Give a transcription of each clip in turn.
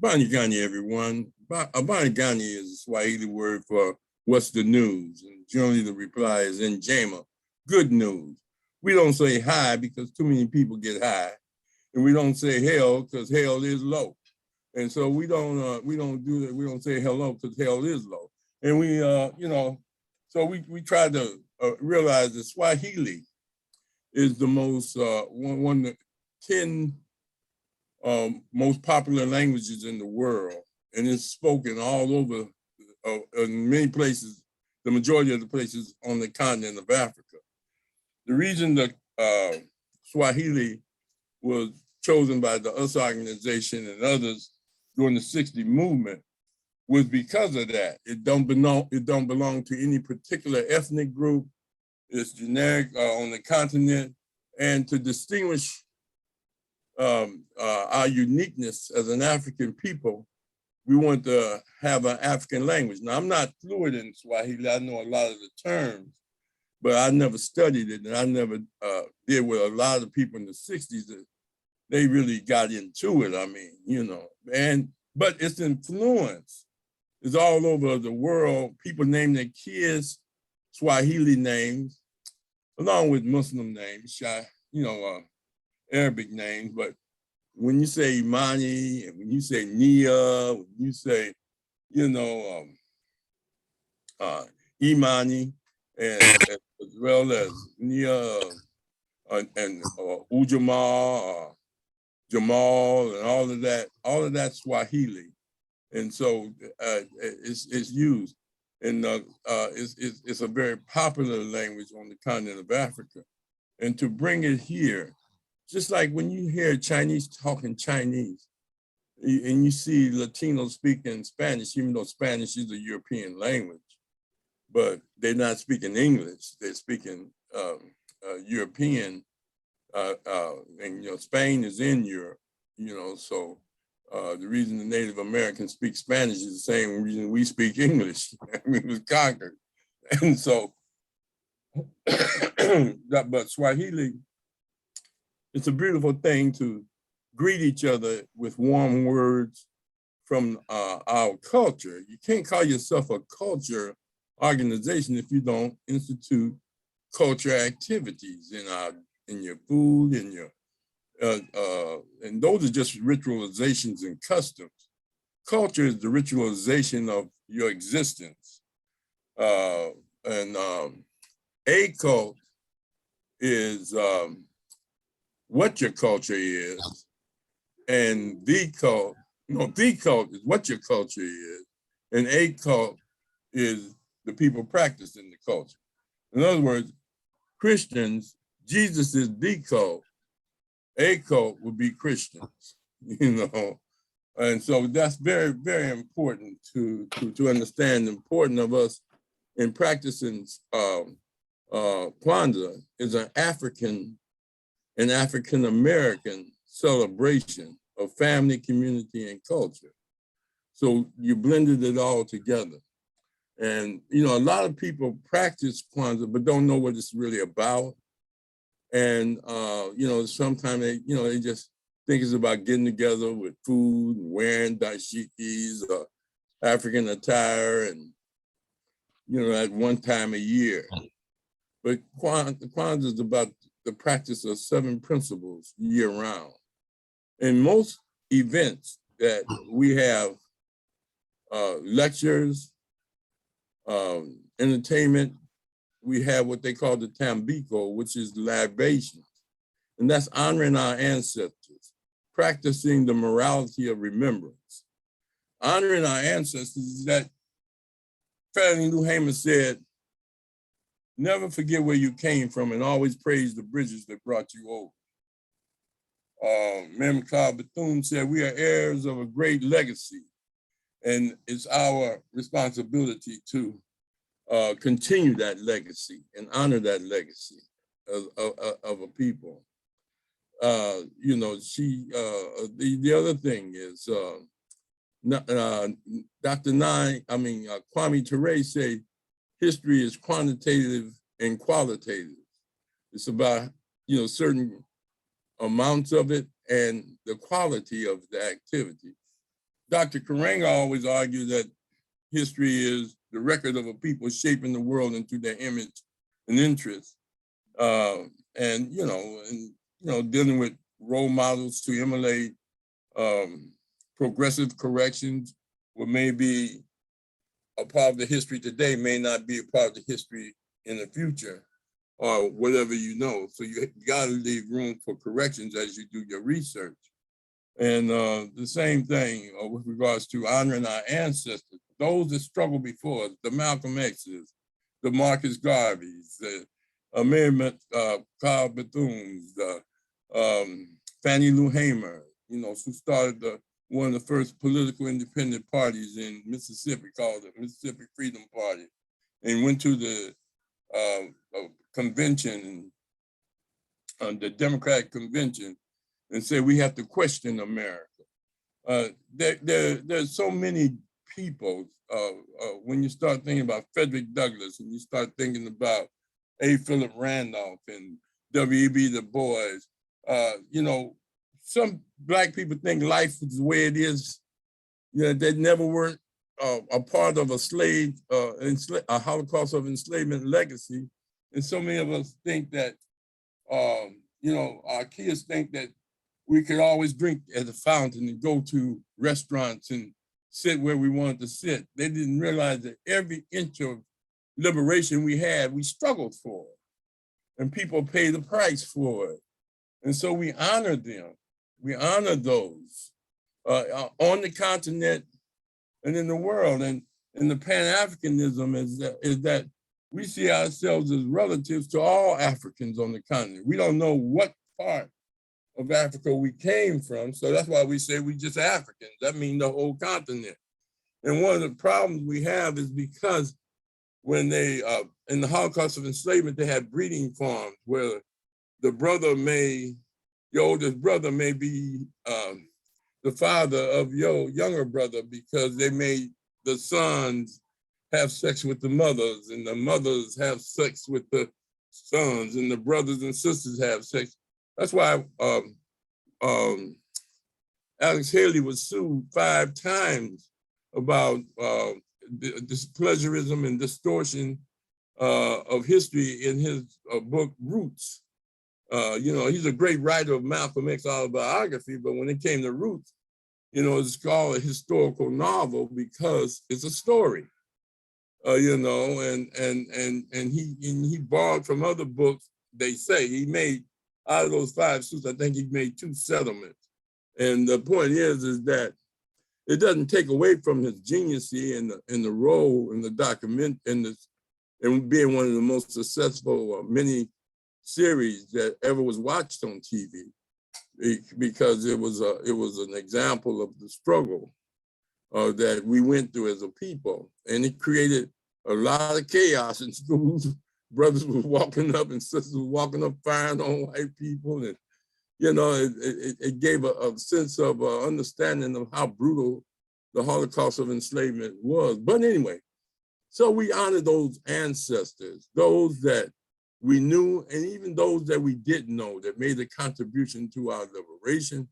Banigani, everyone. Banigani is a Swahili word for what's the news? And generally the reply is in Jama, good news. We don't say hi because too many people get high. And we don't say hell because hell is low. And so we don't do that. We don't say hello because hell is low. And so we try to realize that Swahili is the most one of the 10 most popular languages in the world, and it's spoken all over in many places, the majority of the places on the continent of Africa. The reason that Swahili was chosen by the US organization and others during the '60s movement was because of that. It don't belong to any particular ethnic group. It's generic on the continent, and to distinguish our uniqueness as an African people, we want to have an African language. Now, I'm not fluent in Swahili. I know a lot of the terms, but I never studied it, and I never did with a lot of people in the '60s that they really got into it. I mean, but its influence is all over the world. People name their kids Swahili names, along with Muslim names, Arabic names. But when you say Imani, and when you say Nia, when you say, Imani, and as well as Nia and Ujamaa, Jamal, and all of that Swahili. And so it's used. And it's a very popular language on the continent of Africa. And to bring it here, just like when you hear Chinese talking Chinese, and you see Latinos speaking Spanish, even though Spanish is a European language, but they're not speaking English, they're speaking European, and Spain is in Europe, so the reason the Native Americans speak Spanish is the same reason we speak English. I mean, it was conquered. And so, but Swahili, it's a beautiful thing to greet each other with warm words from our culture. You can't call yourself a culture organization if you don't institute culture activities in your food, in your and those are just ritualizations and customs. Culture is the ritualization of your existence. And a cult is what your culture is, and the cult is what your culture is, and a cult is the people practicing the culture. In other words, Christians, Jesus is the cult. A cult would be Christians, and so that's very, very important to understand. The importance of us in practicing Kwanzaa is an African American celebration of family, community, and culture. So you blended it all together. And, a lot of people practice Kwanzaa, but don't know what it's really about. And, sometimes they just think it's about getting together with food and wearing dashikis or African attire and, at one time a year. But Kwanzaa is about the practice of 7 principles year round. In most events that we have lectures, entertainment, we have what they call the tambiko, which is libations. And that's honoring our ancestors, practicing the morality of remembrance. Honoring our ancestors is that Fannie Lou Hamer said, never forget where you came from and always praise the bridges that brought you over. Mem Bethune said, we are heirs of a great legacy, and it's our responsibility to continue that legacy and honor that legacy of a people. The other thing is, Dr. Kwame Ture say, history is quantitative and qualitative. It's about, certain amounts of it and the quality of the activity. Dr. Karenga always argued that history is the record of a people shaping the world into their image and interest. And, dealing with role models to emulate progressive corrections, what may be a part of the history today may not be a part of the history in the future, or whatever you know. So you got to leave room for corrections as you do your research. And the same thing with regards to honoring our ancestors, those that struggled before us, the Malcolm X's, the Marcus Garveys, the Mary Carl Bethune's, the Fannie Lou Hamer, who started one of the first political independent parties in Mississippi called the Mississippi Freedom Party, and went to the convention, the Democratic convention, and said we have to question America. There's so many people. When you start thinking about Frederick Douglass, and you start thinking about A. Philip Randolph and W.E.B. Du Bois, some Black people think life is the way it is. They never were a part of a Holocaust of enslavement legacy. And so many of us think that, our kids think that we could always drink at the fountain and go to restaurants and sit where we wanted to sit. They didn't realize that every inch of liberation we had, we struggled for, and people paid the price for it. And so we honor them. We honor those on the continent and in the world. And the Pan-Africanism is that we see ourselves as relatives to all Africans on the continent. We don't know what part of Africa we came from, so that's why we say we just Africans. That means the whole continent. And one of the problems we have is because when they, in the Holocaust of enslavement, they had breeding farms where your oldest brother may be the father of your younger brother, because they made the sons have sex with the mothers, and the mothers have sex with the sons, and the brothers and sisters have sex. That's why Alex Haley was sued 5 times about this pleasurism and distortion of history in his book Roots. He's a great writer of Malcolm X autobiography, but when it came to Roots, it's called a historical novel because it's a story. And he borrowed from other books. They say he made, out of those 5 suits, I think he made 2 settlements. And the point is that it doesn't take away from his genius in the role in the document and being one of the most successful mini series that ever was watched on TV, because it was an example of the struggle that we went through as a people, and it created a lot of chaos in schools. Brothers were walking up and sisters were walking up firing on white people, and it gave a sense of understanding of how brutal the Holocaust of enslavement was. But anyway, so we honor those ancestors, those that we knew, and even those that we didn't know, that made a contribution to our liberation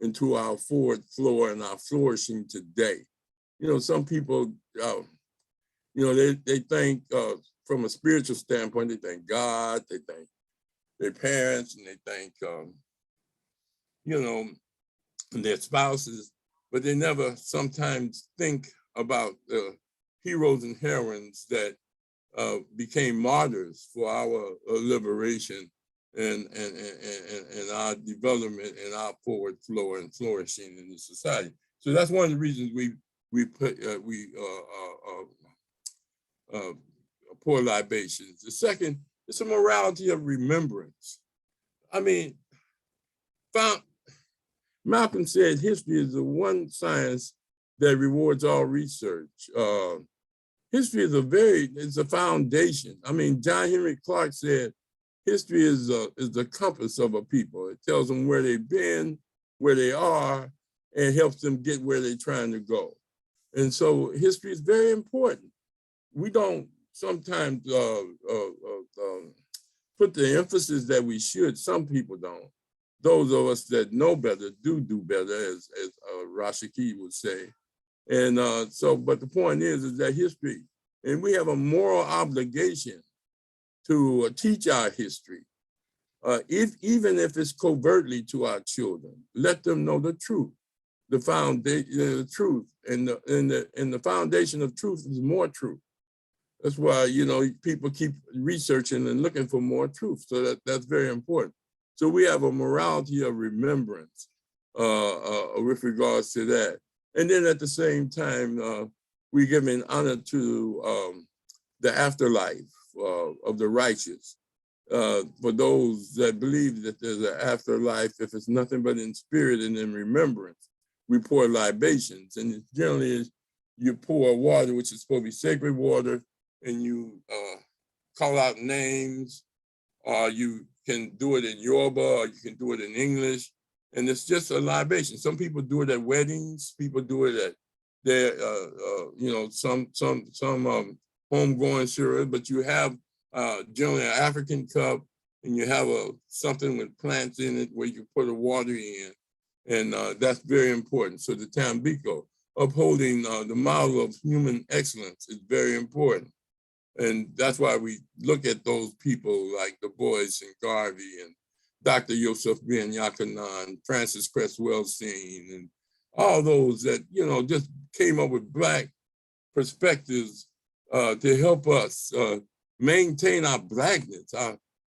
and to our forward flow and our flourishing today. Some people, they think from a spiritual standpoint, they thank God, they thank their parents, and they thank, their spouses, but they never sometimes think about the heroes and heroines that became martyrs for our liberation and our development and our forward flow and flourishing in the society. So that's one of the reasons we pour libations. The second, it's a morality of remembrance. I mean, Malcolm said history is the one science that rewards all research. History is a foundation. I mean, John Henry Clark said, history is the compass of a people. It tells them where they've been, where they are, and helps them get where they're trying to go. And so history is very important. We don't sometimes put the emphasis that we should. Some people don't. those of us that know better do better, as Rashaki would say. And but the point is that history, and we have a moral obligation to teach our history, even if it's covertly to our children. Let them know the truth, the truth, and the foundation of truth is more truth. That's why people keep researching and looking for more truth. So that's very important. So we have a morality of remembrance with regards to that. And then at the same time, we give an honor to the afterlife of the righteous. For those that believe that there's an afterlife, if it's nothing but in spirit and in remembrance, we pour libations. And generally, you pour water, which is supposed to be sacred water, and you call out names, or you can do it in Yoruba, or you can do it in English, and it's just a libation. Some people do it at weddings. People do it at their, some homegrown cereal. But you have generally an African cup, and you have something with plants in it where you put the water in, and that's very important. So the Tambiko, upholding the model of human excellence, is very important. And that's why we look at those people like Du Bois and Garvey and Dr. Yosef Ben Yakanan, Francis Cress Wellstein, and all those that, just came up with Black perspectives to help us maintain our Blackness,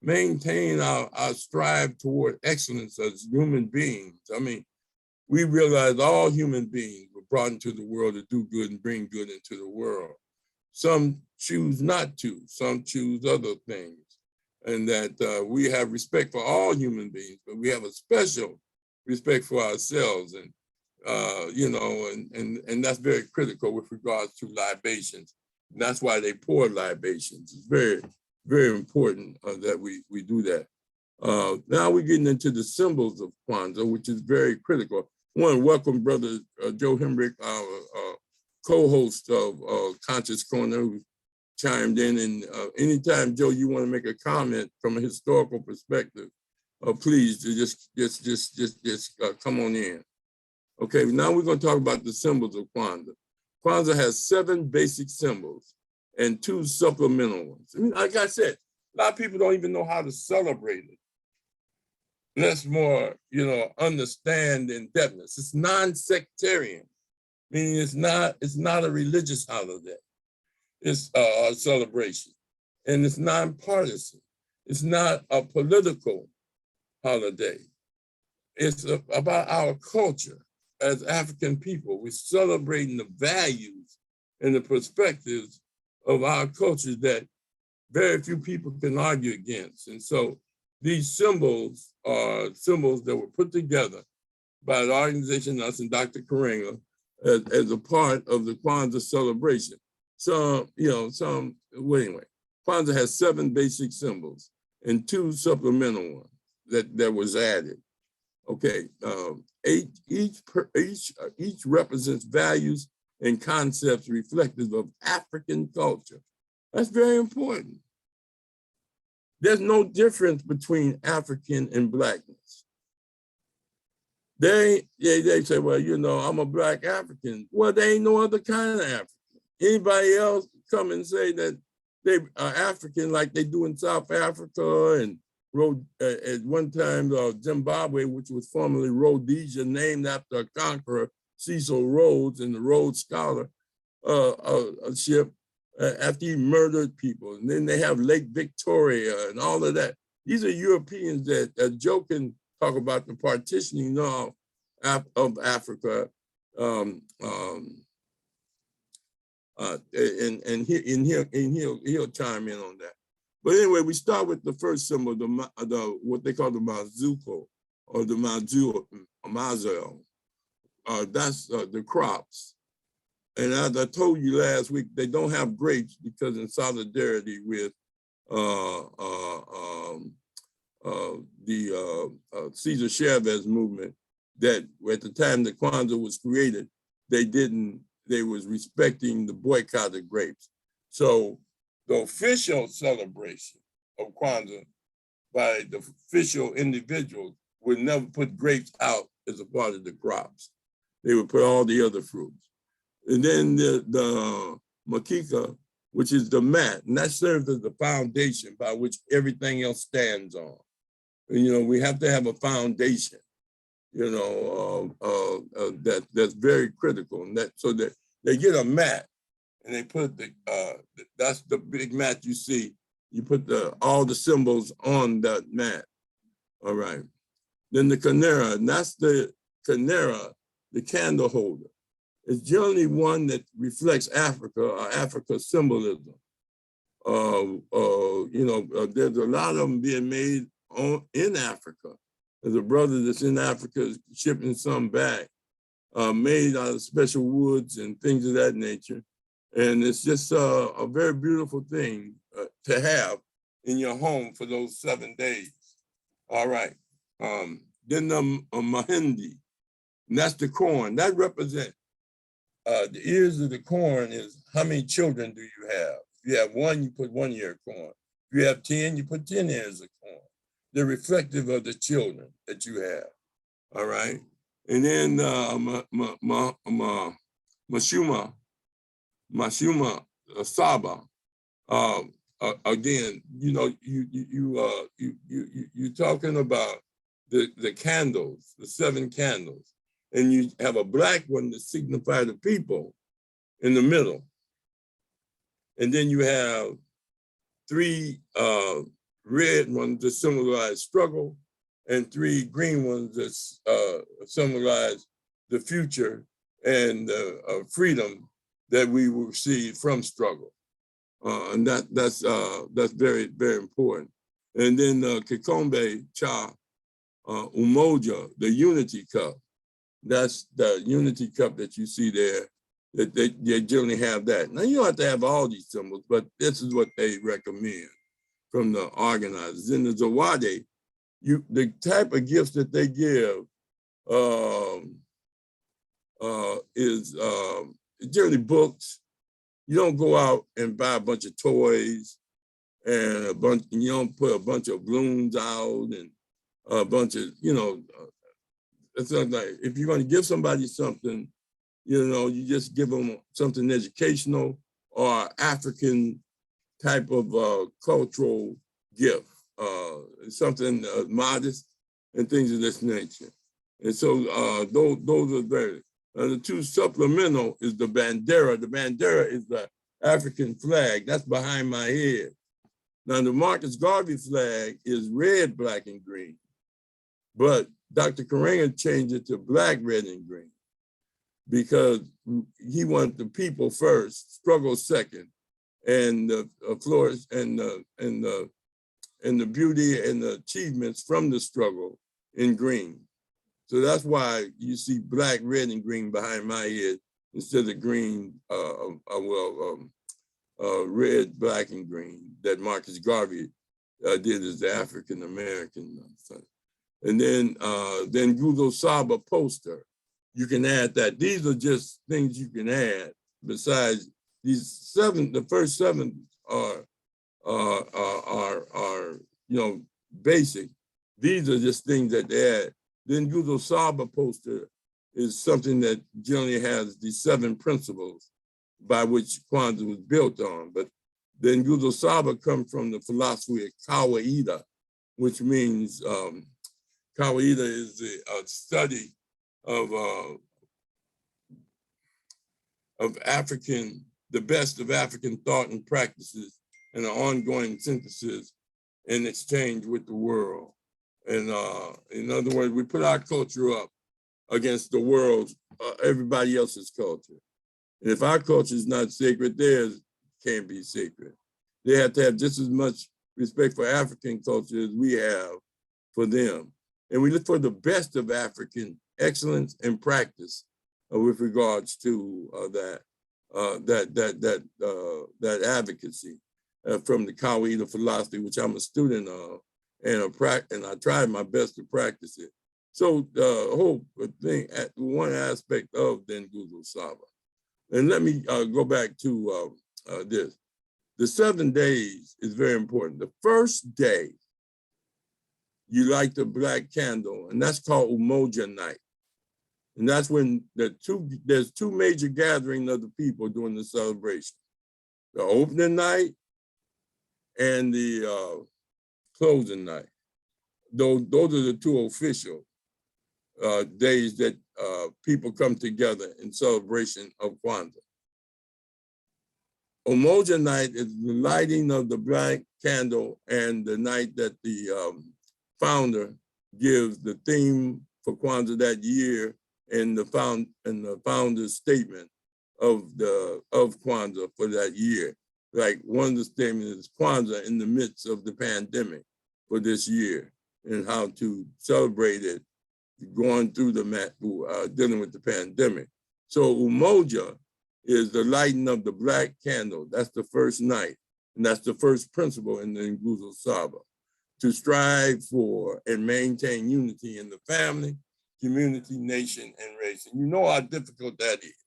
maintain our strive toward excellence as human beings. I mean, we realize all human beings were brought into the world to do good and bring good into the world. Some choose not to, some choose other things. And that we have respect for all human beings, but we have a special respect for ourselves. And, and that's very critical with regards to libations. And that's why they pour libations. It's very, very important that we do that. Now we're getting into the symbols of Kwanzaa, which is very critical. I want to welcome Brother Joe Hembrick, our co-host of Conscious Corner, who chimed in. And anytime, Joe, you want to make a comment from a historical perspective, please just come on in. Okay, now we're going to talk about the symbols of Kwanzaa. Kwanzaa has 7 basic symbols and 2 supplemental ones. I mean, like I said, a lot of people don't even know how to celebrate it. Let's more, understand in depthness. It's non-sectarian, meaning it's not a religious holiday. It's a celebration, and it's nonpartisan. It's not a political holiday. It's about our culture as African people. We're celebrating the values and the perspectives of our culture that very few people can argue against. And so these symbols are symbols that were put together by the organization, us and Dr. Karenga, as a part of the Kwanzaa celebration. So, anyway, Kwanzaa has 7 basic symbols and 2 supplemental ones that was added. Okay, each represents values and concepts reflective of African culture. That's very important. There's no difference between African and Blackness. They say, well, I'm a Black African. Well, there ain't no other kind of African. Anybody else come and say that they are African like they do in South Africa and at one time Zimbabwe, which was formerly Rhodesia, named after a conqueror, Cecil Rhodes, and the Rhodes Scholar ship after he murdered people. And then they have Lake Victoria and all of that. These are Europeans that Joe can talk about the partitioning of Africa. And he'll chime in on that. But anyway, we start with the first symbol, the what they call the mazuko, or the mazel. That's the crops. And as I told you last week, they don't have grapes because in solidarity with the Cesar Chavez movement, that at the time that Kwanzaa was created, they was respecting the boycott of grapes. So the official celebration of Kwanzaa by the official individuals would never put grapes out as a part of the crops. They would put all the other fruits. And then the makika, which is the mat, and that serves as the foundation by which everything else stands on. And, we have to have a foundation, that's very critical. And so that they get a mat and they put that's the big mat you see. You put all the symbols on that mat. All right. Then the canera, and that's the canera, the candle holder. It's generally one that reflects Africa or Africa symbolism. There's a lot of them being made in Africa. There's a brother that's in Africa shipping some back, made out of special woods and things of that nature. And it's just a very beautiful thing to have in your home for those 7 days. All right. Then the mahindi, and that's the corn. That represents the ears of the corn is how many children do you have? If you have one, you put 1 ear of corn. If you have 10, you put 10 ears of corn. They're reflective of the children that you have. All right. And then Mashuma Saba. Again, you're talking about the candles, the 7 candles, and you have a black one to signify the people in the middle, and then you have 3 red ones that symbolize struggle, and 3 green ones that symbolize the future and freedom that we will receive from struggle. And that's very, very important. And then Kikombe Cha Umoja, the unity cup. That's the unity cup that you see there, that they generally have that. Now, you don't have to have all these symbols, but this is what they recommend from the organizers. In the Zawadi, the type of gifts that they give is generally books. You don't go out and buy a bunch of toys and you don't put a bunch of balloons out and a bunch of, it's not like, if you're going to give somebody something, you just give them something educational or African type of cultural gift, something modest and things of this nature. And so those are very, the 2 supplemental is the bandera. The bandera is the African flag. That's behind my head. Now, the Marcus Garvey flag is red, black, and green. But Dr. Karenga changed it to black, red, and green because he wanted the people first, struggle second, and the flourish and the beauty and the achievements from the struggle in green. So that's why you see black, red, and green behind my head instead of green, red, black, and green that Marcus Garvey did as the African American son. And then Guzo Saba poster, you can add that. These are just things you can add. Besides these 7, the first 7 are basic. These are just things that they add. Then Guzo Saba poster is something that generally has the 7 principles by which Kwanzaa was built on. But then Guzo Saba comes from the philosophy of Kawaida, which means Kawaida is a study of African, the best of African thought and practices, and an ongoing synthesis and exchange with the world. And in other words, we put our culture up against the world's, everybody else's culture. And if our culture is not sacred, theirs can't be sacred. They have to have just as much respect for African culture as we have for them. And we look for the best of African excellence and practice with regards to that advocacy from the Kawaida philosophy, which I'm a student of, and I tried my best to practice it. So the whole thing, one aspect of then Guzo Saba. And let me go back to this. The 7 days is very important. The first day you light the black candle, and that's called Umoja Night. And that's when there's two major gatherings of the people during the celebration. The opening night and the closing night. Those are the two official days that people come together in celebration of Kwanzaa. Umoja Night is the lighting of the black candle and the night that the founder gives the theme for Kwanzaa that year and the founder's statement of Kwanzaa for that year. Like one of the statements is Kwanzaa in the midst of the pandemic for this year and how to celebrate it going through dealing with the pandemic. So Umoja is the lighting of the black candle. That's the first night. And that's the first principle in the Nguzo Saba, to strive for and maintain unity in the family, community, nation, and race. And you know how difficult that is.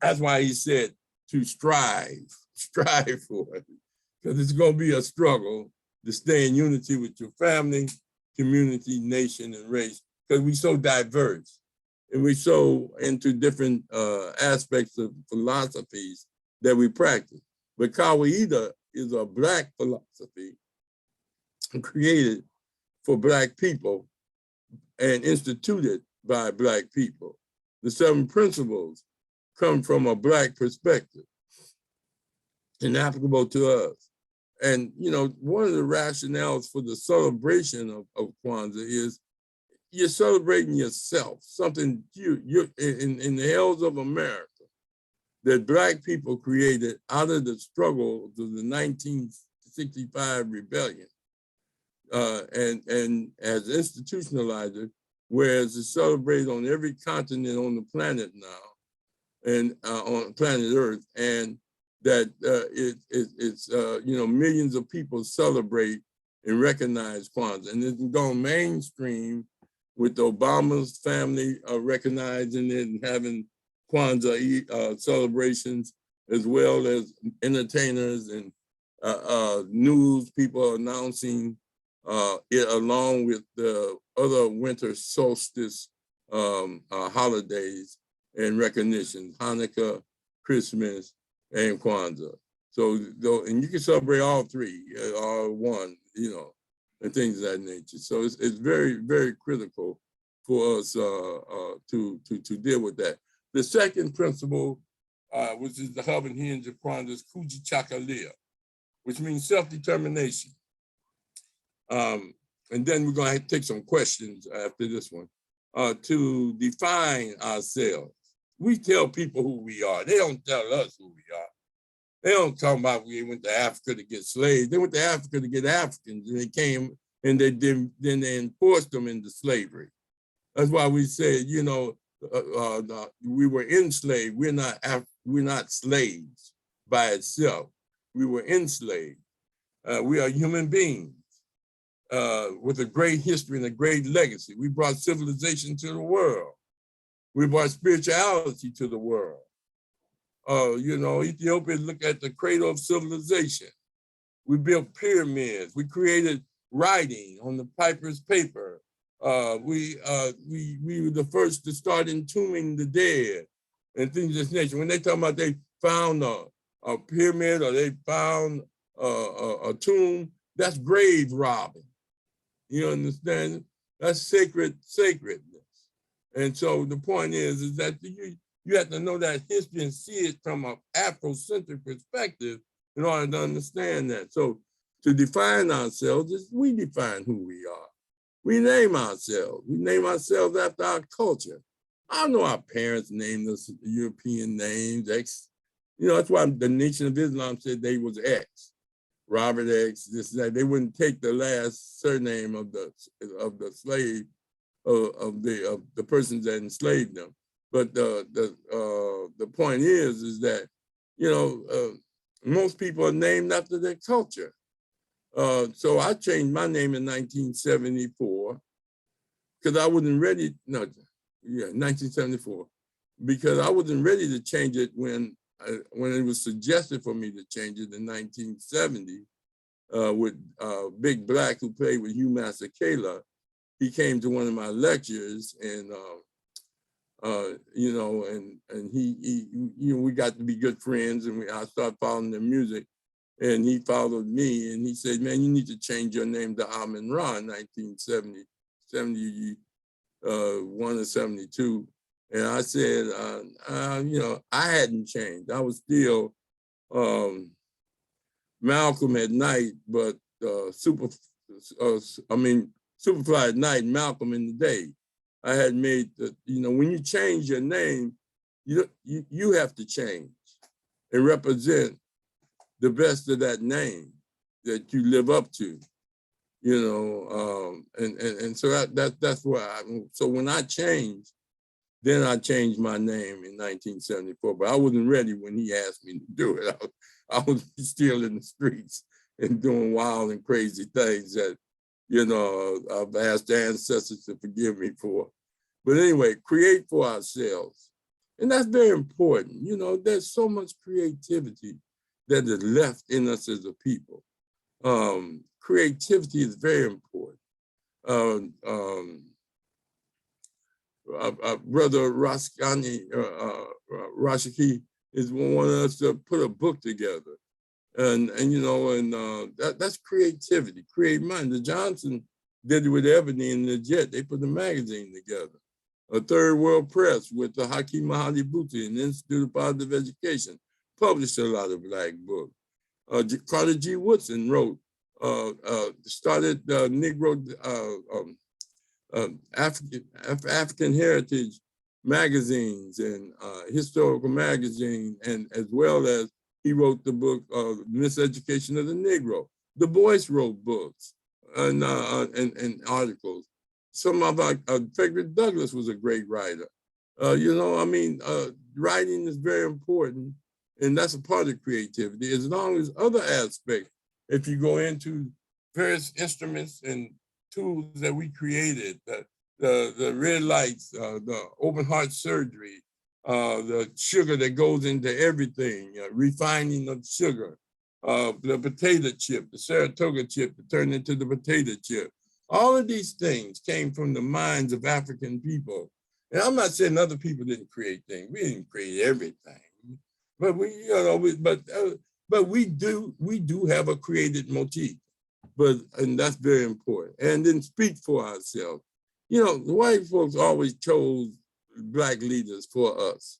That's why he said to strive for it, because it's going to be a struggle to stay in unity with your family, community, nation, and race, because we're so diverse and we're so into different aspects of philosophies that we practice. But Kawaida is a Black philosophy created for Black people and instituted by Black people. The 7 principles come from a Black perspective and applicable to us. And, you know, one of the rationales for the celebration of Kwanzaa is you're celebrating yourself, something you're in the hills of America that Black people created out of the struggle of the 1965 rebellion and as institutionalized it, whereas it's celebrated on every continent on the planet now and on planet Earth, and that it's you know, millions of people celebrate and recognize Kwanzaa, and it's gone mainstream with Obama's family recognizing it and having Kwanzaa celebrations, as well as entertainers and news people announcing it along with the other winter solstice holidays and recognitions, Hanukkah, Christmas, and Kwanzaa. So, and you can celebrate all 3, all 1, you know, and things of that nature. So it's very, very critical for us to deal with that. The second principle, which is the hub and hinge of Kwanzaa, is Kujichagulia, which means self-determination. And then we're going to take some questions after this one. To define ourselves. We tell people who we are. They don't tell us who we are. They don't talk about we went to Africa to get slaves. They went to Africa to get Africans, and they came and then they enforced them into slavery. That's why we said, you know, we were enslaved. We're not slaves by itself. We were enslaved. We are human beings with a great history and a great legacy. We brought civilization to the world. We brought spirituality to the world. You know, Ethiopia, look at the cradle of civilization. We built pyramids. We created writing on the Piper's paper. We were the first to start entombing the dead and things of this nature. When they talk about they found a pyramid or they found a tomb, that's grave robbing. You understand? That's sacredness. And so the point is that you have to know that history and see it from an Afrocentric perspective in order to understand that. So to define ourselves is we define who we are. We name ourselves. We name ourselves after our culture. I know our parents named us European names, X. You know, that's why the Nation of Islam said they was X. Robert X, this, that. They wouldn't take the last surname of the slave, of the persons that enslaved them. But the point is that, you know, most people are named after their culture. So I changed my name in 1974 because I wasn't ready, 1974, because I wasn't ready to change it when it was suggested for me to change it in 1970. with Big Black, who played with Hugh Masekela. He came to one of my lectures, and you know, and he you know, we got to be good friends, and I started following their music, and he followed me, and he said, "Man, you need to change your name to Amin Ra in 1970, 71 or 72." And I said, you know, I hadn't changed. I was still Malcolm at night, but Superfly at night, Malcolm in the day. I had made the, you know, when you change your name, you have to change and represent the best of that name that you live up to, you know, and so that's why. So when I changed, then I changed my name in 1974, but I wasn't ready when he asked me to do it. I was still in the streets and doing wild and crazy things that, you know, I've asked the ancestors to forgive me for. But anyway, create for ourselves. And that's very important. You know, there's so much creativity that is left in us as a people. Creativity is very important. Brother Rashaki is wanting us to put a book together. And you know, and that's creativity, create mind. The Johnson did it with Ebony and the Jet. They put the magazine together. A Third World Press with the Hakeem Mahadi Booty and the Institute of Positive Education published a lot of Black books. Carter G. Woodson wrote, started Negro African heritage magazines and historical magazine, and as well as he wrote the book Miseducation of the Negro. Du Bois wrote books and articles. Some of our Frederick Douglass was a great writer. You know, I mean, writing is very important, and that's a part of creativity. As long as other aspects, if you go into various instruments and tools that we created, the red lights, the open heart surgery, the sugar that goes into everything, refining of sugar, the potato chip, the Saratoga chip that turned into the potato chip. All of these things came from the minds of African people. And I'm not saying other people didn't create things. We didn't create everything, but we do have a created motif. And that's very important. And then speak for ourselves. You know, the white folks always chose Black leaders for us.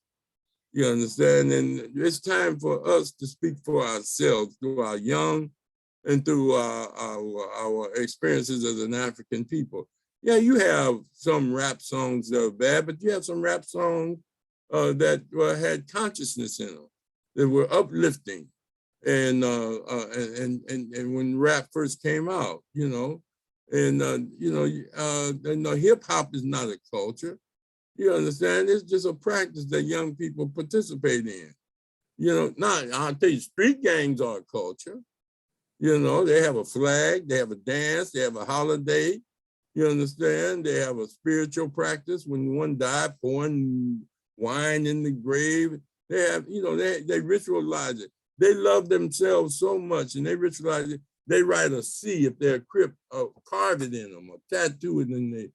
You understand? And it's time for us to speak for ourselves through our young and through our experiences as an African people. Yeah, you have some rap songs that are bad, but you have some rap songs that had consciousness in them, that were uplifting. And when rap first came out, you know, and hip hop is not a culture. You understand? It's just a practice that young people participate in. You know, I'll tell you, street gangs are a culture. You know, they have a flag, they have a dance, they have a holiday. You understand? They have a spiritual practice. When one died, pouring wine in the grave. They have, you know, they ritualize it. They love themselves so much, and they ritualize it. They write a C if they're crypt, carve it in them, or tattoo it in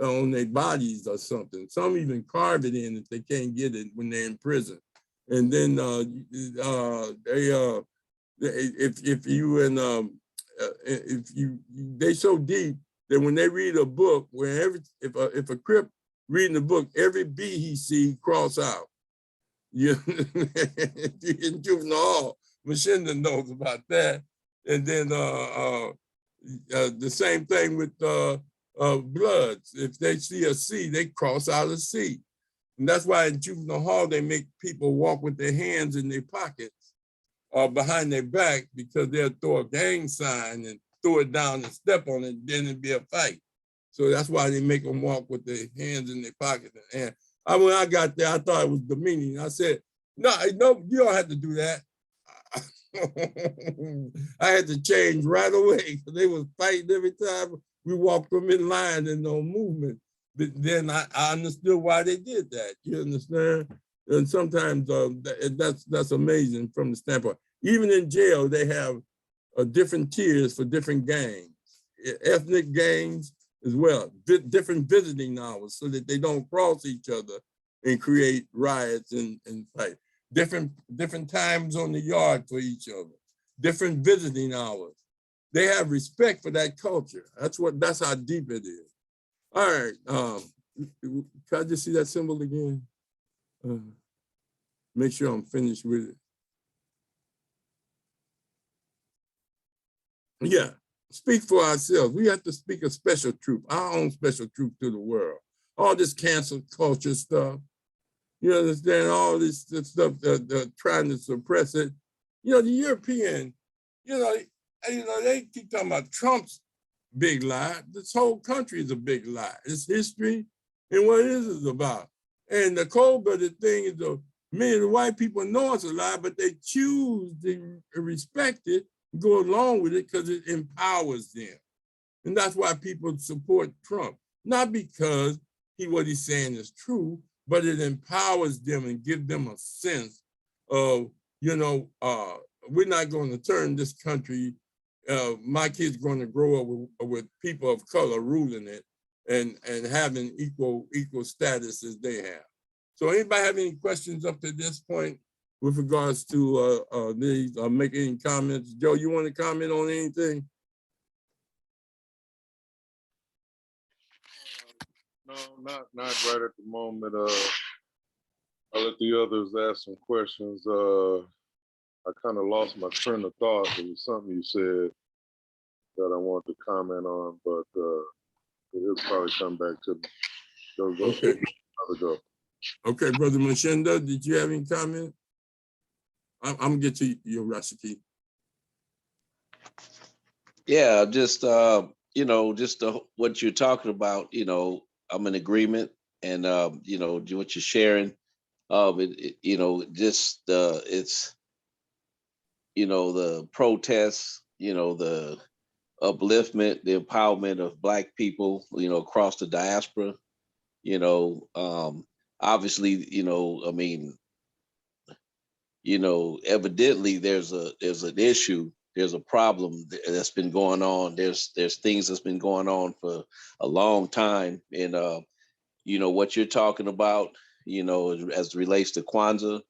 on their bodies or something. Some even carve it in if they can't get it when they're in prison. And then they so deep that when they read a book, if a Crip reading a book, every B he see cross out. You in juvenile hall, Machinda knows about that. And then the same thing with Bloods. If they see a C, they cross out a C. And that's why in juvenile hall, they make people walk with their hands in their pockets or behind their back, because they'll throw a gang sign and throw it down and step on it, then it'd be a fight. So that's why they make them walk with their hands in their pockets. And when I got there, I thought it was demeaning. I said, no, you don't have to do that. I had to change right away because they was fighting every time we walked them in line and no movement. But then I understood why they did that. You understand? And sometimes that's amazing from the standpoint. Even in jail, they have different tiers for different gangs, ethnic gangs as well, different visiting hours so that they don't cross each other and create riots and fight. Different times on the yard for each other, different visiting hours. They have respect for that culture. That's how deep it is. All right, can I just see that symbol again? Make sure I'm finished with it. Yeah, speak for ourselves. We have to speak a special truth, our own special truth to the world. All this cancel culture stuff, you understand, all this stuff trying to suppress it. The European, they keep talking about Trump's big lie. This whole country is a big lie. It's history and what it is about. And the cold-blooded thing is many of the white people know it's a lie, but they choose to respect it, go along with it because it empowers them. And that's why people support Trump. Not because what he's saying is true, but it empowers them and gives them a sense of, we're not going to turn this country. My kids are going to grow up with people of color ruling it and having equal status as they have. So anybody have any questions up to this point with regards to these or make any comments? Joe, you want to comment on anything? No, not right at the moment. I'll let the others ask some questions. I kind of lost my train of thought. There was something you said that I wanted to comment on, but it'll probably come back to me. Go. Okay. Go. Okay, Brother Mashenda, did you have any comment? I'm gonna get to you, Rashiki. Yeah, just what you're talking about. I'm in agreement, and what you're sharing. It's the protests, the upliftment, the empowerment of Black people, across the diaspora. Obviously, evidently there's an issue, there's a problem that's been going on. There's things that's been going on for a long time, and what you're talking about, as it relates to Kwanzaa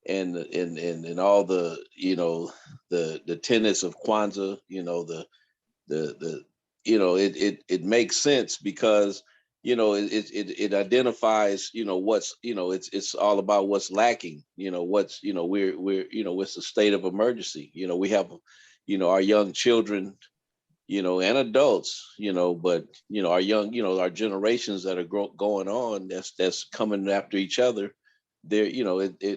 and all the the tenets of Kwanzaa, it makes sense because it identifies what's it's all about what's lacking, what's what's the state of emergency. We have our young children and adults, but our young, our generations that are going on, that's coming after each other. They're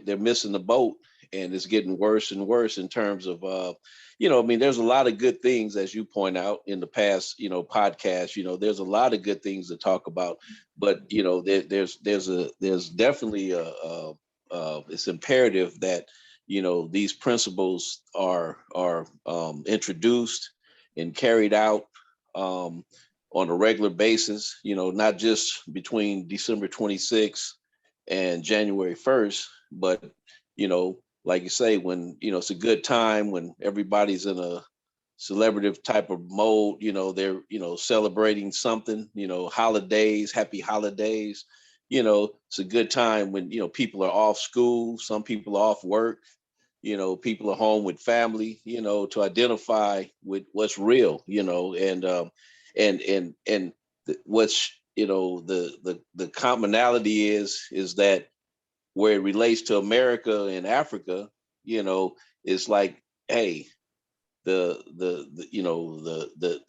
they're missing the boat, and it's getting worse and worse in terms of there's a lot of good things, as you point out in the past podcast. There's a lot of good things to talk about, but there's definitely it's imperative that these principles are introduced and carried out on a regular basis, not just between December 26th and January 1st, but, like you say, when, it's a good time, when everybody's in a celebrative type of mode, they're, celebrating something, holidays, happy holidays, it's a good time when, people are off school, some people are off work, people are home with family, to identify with what's real, and what's, the commonality is that where it relates to America and Africa, it's like, hey, the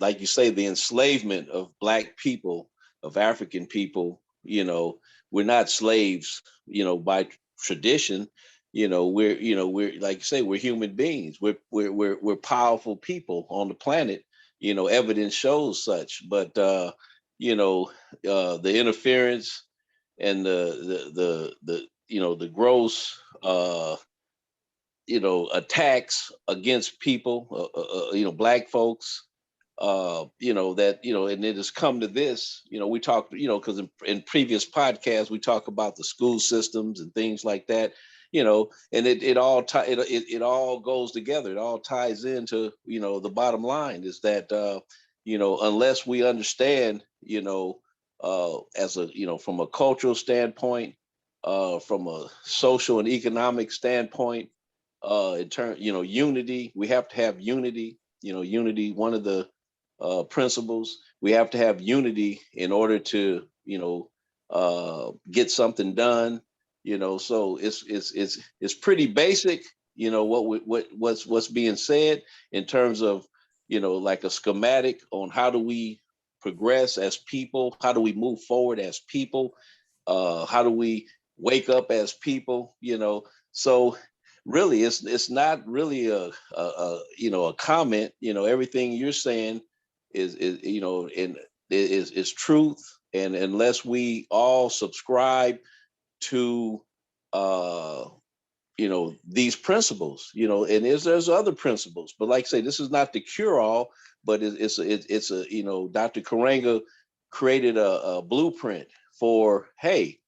like you say, the enslavement of Black people, of African people, we're not slaves, by tradition. We're like you say, we're human beings. We're powerful people on the planet. Evidence shows such. But the interference and the gross attacks against people, Black folks, and it has come to this. We talked, because in previous podcasts we talk about the school systems and things like that. and it all goes together. It all ties into, the bottom line is that, unless we understand, as a, from a cultural standpoint, from a social and economic standpoint, in turn, unity, we have to have unity, unity, one of the principles. We have to have unity in order to, get something done. So it's pretty basic. What's being said in terms of, like a schematic on how do we progress as people, how do we move forward as people, how do we wake up as people. So really, it's not really a comment. Everything you're saying is truth, and unless we all subscribe to these principles, and there's other principles, but like I say, this is not the cure all, but it's a Dr. Karenga created a blueprint for, hey,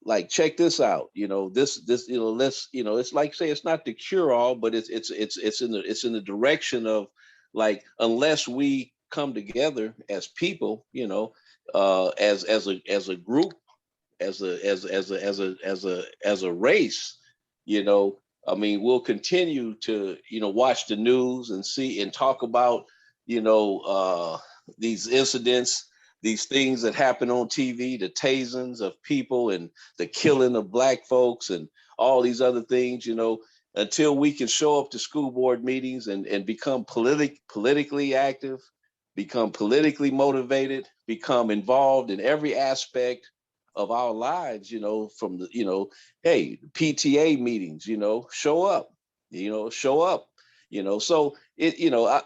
like, check this out, this let's, it's like, say, it's not the cure all, but it's in the direction of, like, unless we come together as people, as a group, as a race, I mean, we'll continue to, watch the news and see and talk about, these incidents, these things that happen on TV, the tasings of people and the killing of Black folks and all these other things, until we can show up to school board meetings and become politically active, become politically motivated, become involved in every aspect of our lives, from the, hey, PTA meetings, show up, so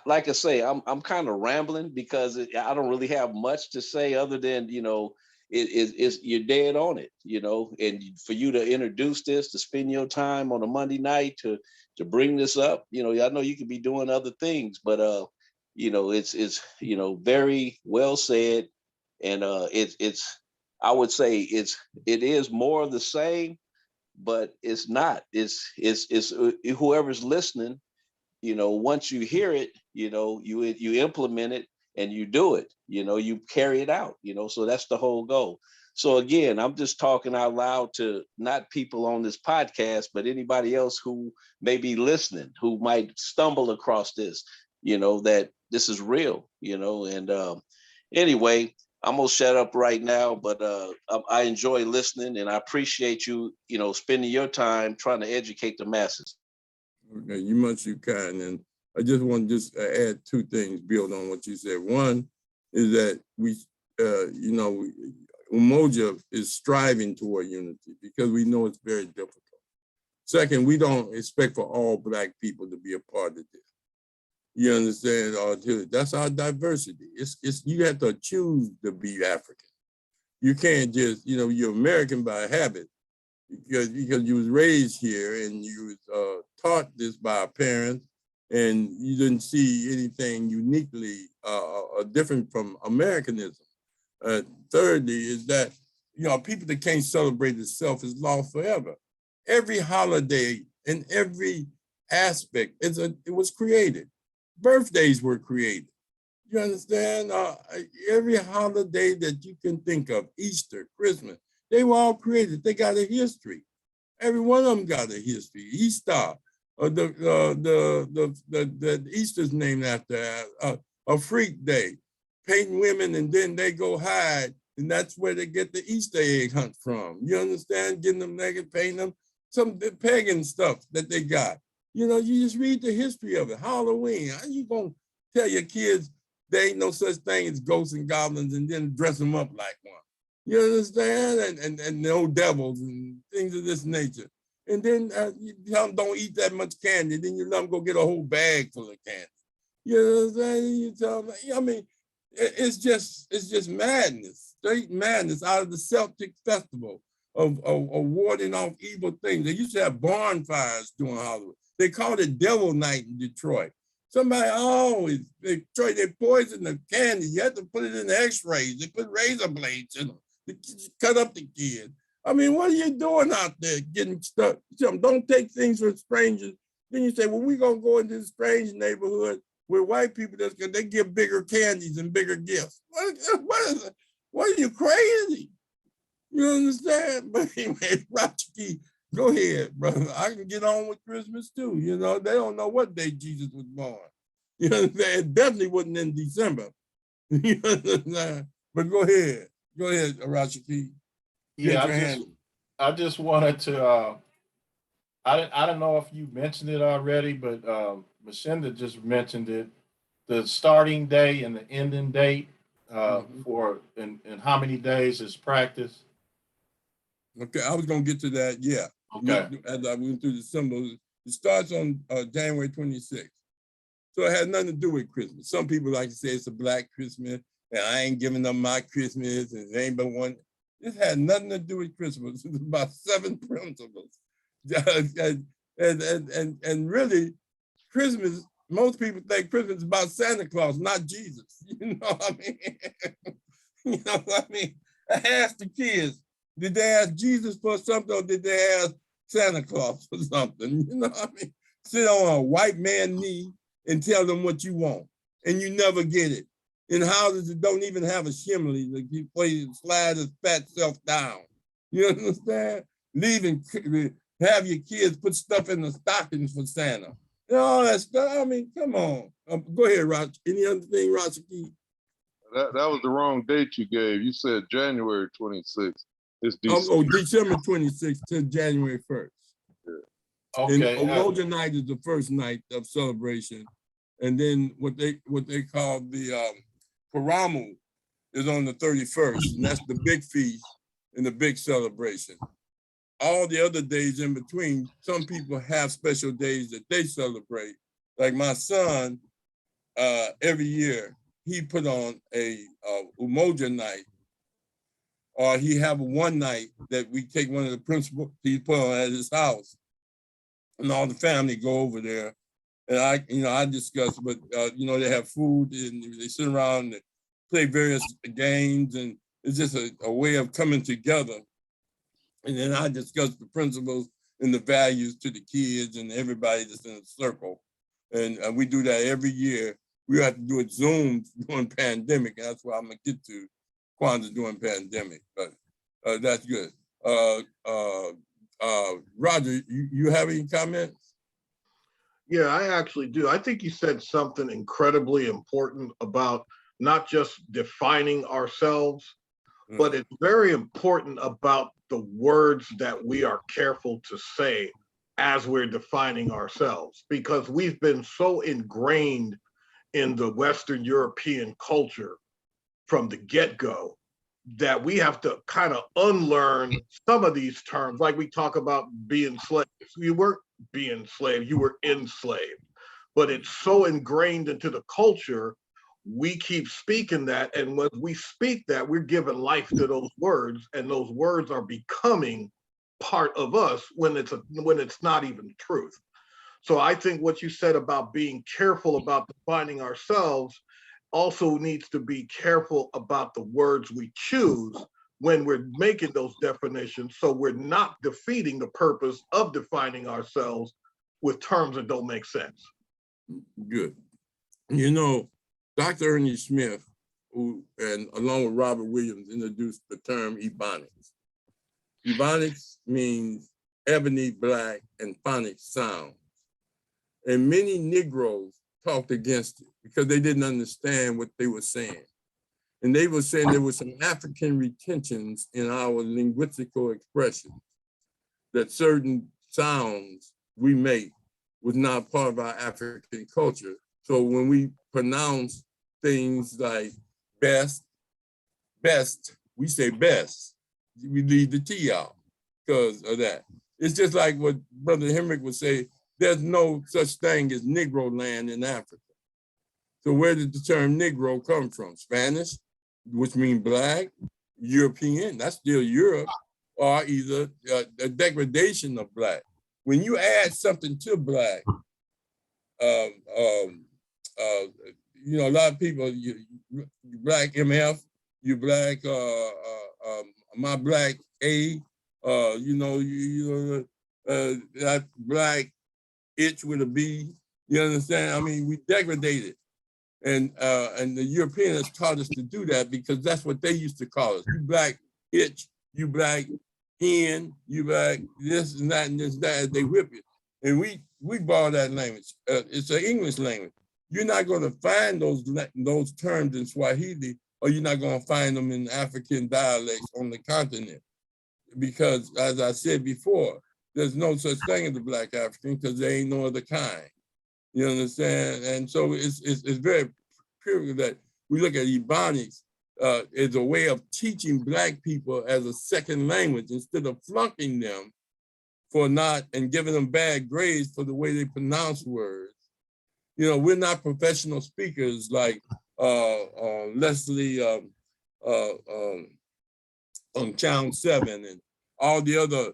like I say, I'm kind of rambling because I don't really have much to say other than, it's you're dead on it, and for you to introduce this, to spend your time on a Monday night to bring this up, I know you could be doing other things, but it's very well said, and it's I would say it is more of the same, but it's not. It's whoever's listening, once you hear it, you implement it and you do it, you carry it out, so that's the whole goal. So again, I'm just talking out loud to not people on this podcast, but anybody else who may be listening, who might stumble across this, that this is real, and anyway, I'm gonna shut up right now, but I enjoy listening, and I appreciate you, spending your time trying to educate the masses. Okay, you kind, and I just want to add two things, build on what you said. One is that we, Umoja is striving toward unity because we know it's very difficult. Second, we don't expect for all Black people to be a part of this. You understand? That's our diversity. It's you have to choose to be African. You can't just, you're American by habit because you was raised here and you was taught this by our parents, and you didn't see anything uniquely different from Americanism. Thirdly, is that people that can't celebrate itself is lost forever. Every holiday in every aspect it was created. Birthdays were created. You understand? Every holiday that you can think of, Easter, Christmas, they were all created. They got a history. Every one of them got a history. Easter, the Easter's named after a freak day, painting women, and then they go hide, and that's where they get the Easter egg hunt from. You understand? Getting them naked, painting them, some pagan stuff that they got. You just read the history of it. Halloween, how you gonna tell your kids there ain't no such thing as ghosts and goblins and then dress them up like one? You understand? And no devils and things of this nature. And then you tell them don't eat that much candy. Then you let them go get a whole bag full of candy. You know what I'm saying? You tell them, I mean, it's just madness, straight madness out of the Celtic festival of warding off evil things. They used to have bonfires during Halloween. They called it Devil Night in Detroit. Somebody always, they poisoned the candy. You had to put it in the x-rays. They put razor blades in them to cut up the kid. I mean, what are you doing out there getting stuck? Don't take things from strangers. Then you say, well, we're going to go into this strange neighborhood where white people, they give bigger candies and bigger gifts. What is it? What are you, crazy? You understand? But anyway, Rocky, go ahead, brother. I can get on with Christmas too. You know, they don't know what day Jesus was born. You understand? It definitely wasn't in December. You understand? But go ahead. Go ahead, Rashiki. Yeah, I just wanted to I don't know if you mentioned it already, but Mashinda just mentioned it. The starting day and the ending date for and how many days is practice. Okay, I was gonna get to that. Yeah. Okay. As I went through the symbols, it starts on January 26th. So it has nothing to do with Christmas. Some people like to say it's a Black Christmas, and I ain't giving them my Christmas, and it ain't but one. This had nothing to do with Christmas. It's about 7 principles. And really, Christmas, most people think Christmas is about Santa Claus, not Jesus. You know what I mean? You know what I mean? I asked the kids, did they ask Jesus for something or did they ask Santa Claus for something? You know what I mean? Sit on a white man knee and tell them what you want, and you never get it. In houses that don't even have a chimney, like you slide his fat self down. You understand? Have your kids put stuff in the stockings for Santa. You know, all that stuff. I mean, come on. Go ahead, Raj. Any other thing, Rashiki? That was the wrong date you gave. You said January 26th. It's December. Oh, December 26th to January 1st. Okay. And Omoja night is the first night of celebration. And then what they call the Karamu is on the 31st, and that's the big feast and the big celebration. All the other days in between, some people have special days that they celebrate. Like my son, every year, he put on a Umoja night, or he have one night that we take one of the principals, he put on at his house, and all the family go over there. And I discuss, but they have food and they sit around and play various games, and it's just a way of coming together. And then I discuss the principles and the values to the kids and everybody that's in a circle. And we do that every year. We have to do it Zoom during pandemic, and that's why I'm gonna get to Kwanzaa during pandemic. But that's good. Roger, you have any comments? Yeah, I actually do. I think you said something incredibly important about not just defining ourselves, but it's very important about the words that we are careful to say as we're defining ourselves, because we've been so ingrained in the Western European culture from the get-go that we have to kind of unlearn some of these terms. Like we talk about being slaves. You weren't being slaves, you were enslaved. But it's so ingrained into the culture, we keep speaking that. And when we speak that, we're giving life to those words, and those words are becoming part of us when it's not even truth. So I think what you said about being careful about defining ourselves also needs to be careful about the words we choose when we're making those definitions, so we're not defeating the purpose of defining ourselves with terms that don't make sense. Good. You know, Dr. Ernie Smith, who, and along with Robert Williams, introduced the term Ebonics. Ebonics means ebony, black, and phonic sound. And many Negroes talked against it because they didn't understand what they were saying. And they were saying there were some African retentions in our linguistical expression, that certain sounds we make was not part of our African culture. So when we pronounce things like best, we say best. We leave the T out because of that. It's just like what Brother Hemrick would say, there's no such thing as Negro land in Africa. So where did the term Negro come from? Spanish, which means black, European, that's still Europe, or either a degradation of black. When you add something to black, a lot of people, you black MF, you black, my black A, That black itch with a B. You understand? I mean, we degraded. And the Europeans taught us to do that because that's what they used to call us. You black itch, you black hen, you black this and that and this and that. They whip it. And we borrow that language. It's an English language. You're not going to find those terms in Swahili, or you're not going to find them in African dialects on the continent. Because as I said before, there's no such thing as a black African because there ain't no other kind. You understand? And so it's very curious that we look at Ebonics as a way of teaching black people as a second language instead of flunking them for not and giving them bad grades for the way they pronounce words. You know, we're not professional speakers like Leslie on Channel 7 and all the other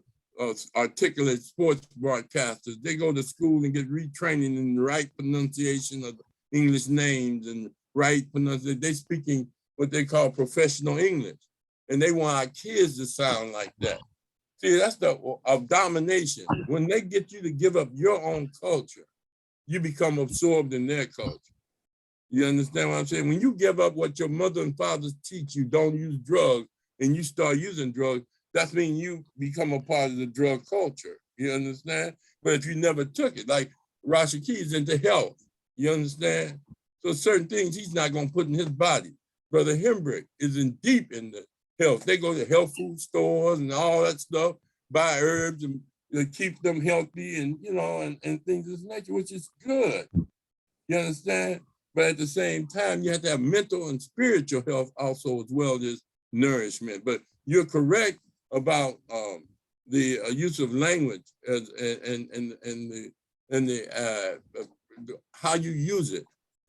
articulate sports broadcasters. They go to school and get retraining in the right pronunciation of English names and right pronunciation. They're speaking what they call professional English. And they want our kids to sound like that. See, that's of domination. When they get you to give up your own culture, you become absorbed in their culture. You understand what I'm saying? When you give up what your mother and father teach you, don't use drugs, and you start using drugs, that means you become a part of the drug culture. You understand? But if you never took it, like Rashid is into health, you understand? So certain things he's not going to put in his body. Brother Hembrick is in deep in the health. They go to health food stores and all that stuff, buy herbs and keep them healthy and, you know, and things of this nature, which is good. You understand? But at the same time, you have to have mental and spiritual health also as well as nourishment. But you're correct about the use of language and how you use it.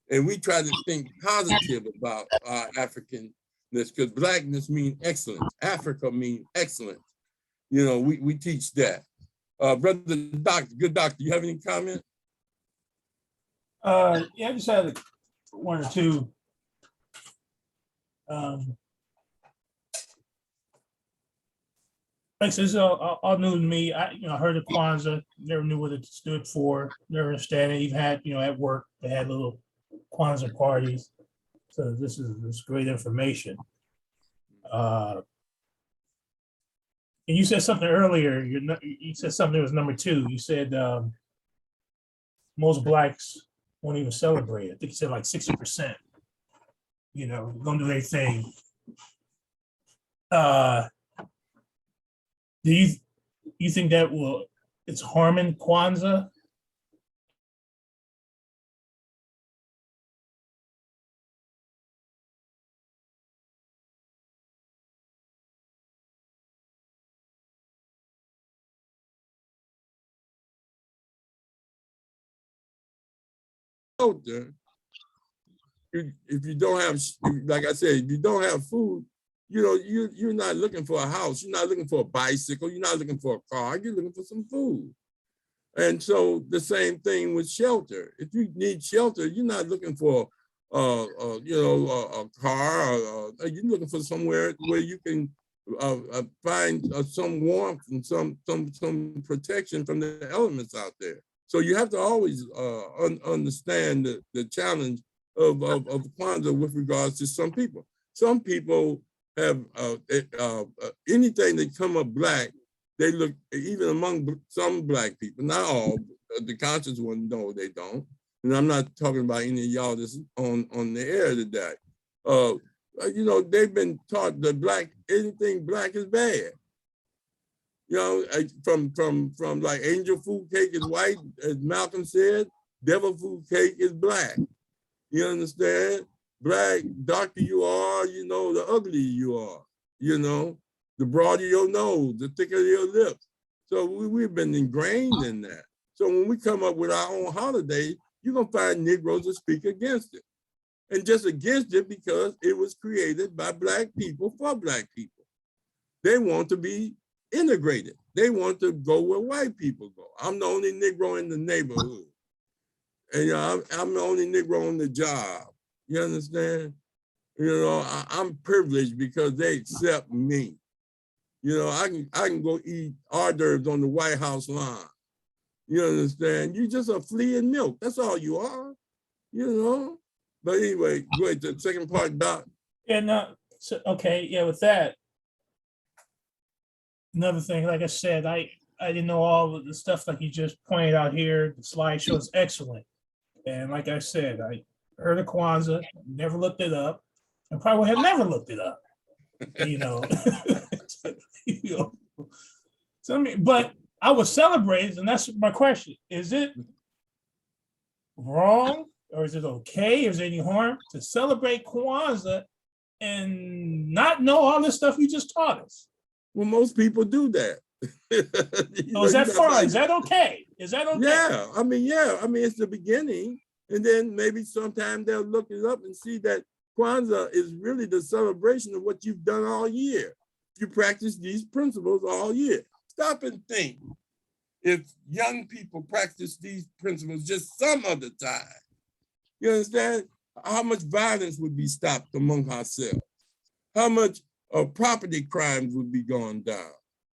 And we try to think positive about our Africanness because blackness means excellence. Africa means excellence. You know, we teach that. Brother Doctor, good doctor, you have any comment? Yeah, I just had one or two. Like this is all new to me. I heard of Kwanzaa, never knew what it stood for, never understand it. Even had, at work, they had little Kwanzaa parties. So this is great information. And you said something earlier, you said something that was number 2. You said most blacks won't even celebrate it. I think you said like 60%, gonna do their thing. Do you think that it's harming Kwanzaa? There, if you don't have, like I said, if you don't have food, you're not looking for a house, you're not looking for a bicycle, you're not looking for a car, you're looking for some food. And so the same thing with shelter. If you need shelter, you're not looking for a car, you're looking for somewhere where you can find some warmth and some protection from the elements out there. So you have to always understand the challenge of Kwanzaa with regards to some people. Some people have anything that come up black, they look, even among some black people, not all, the conscious ones, no, they don't. And I'm not talking about any of y'all that's on the air today. They've been taught that anything black is bad. From like angel food cake is white, as Malcolm said, devil food cake is black. You understand? Black, darker you are, the uglier you are. The broader your nose, the thicker your lips. So we've been ingrained in that. So when we come up with our own holiday, you're gonna find Negroes that speak against it. And just against it because it was created by black people for black people. They want to be integrated. They want to go where white people go. I'm the only Negro in the neighborhood. And I'm the only Negro on the job. You understand? I'm privileged because they accept me. You know, I can go eat hors d'oeuvres on the White House lawn. You understand? You just a flea in milk. That's all you are. You know. But anyway, go ahead to the second part, Doc. Yeah, no, so, okay, yeah, with that. Another thing, like I said, I didn't know all of the stuff like you just pointed out here. The slideshow is excellent. And like I said, I heard of Kwanzaa, never looked it up, and probably would have never looked it up. You know. You know. So, I mean, but I was celebrating, and that's my question. Is it wrong or is it okay? Is there any harm to celebrate Kwanzaa and not know all this stuff you just taught us? Well, most people do that. So is that fine? Is that okay? Is that okay? Yeah, I mean, it's the beginning. And then maybe sometime they'll look it up and see that Kwanzaa is really the celebration of what you've done all year. You practice these principles all year. Stop and think. If young people practice these principles just some other time, you understand how much violence would be stopped among ourselves? How much property crimes would be gone down?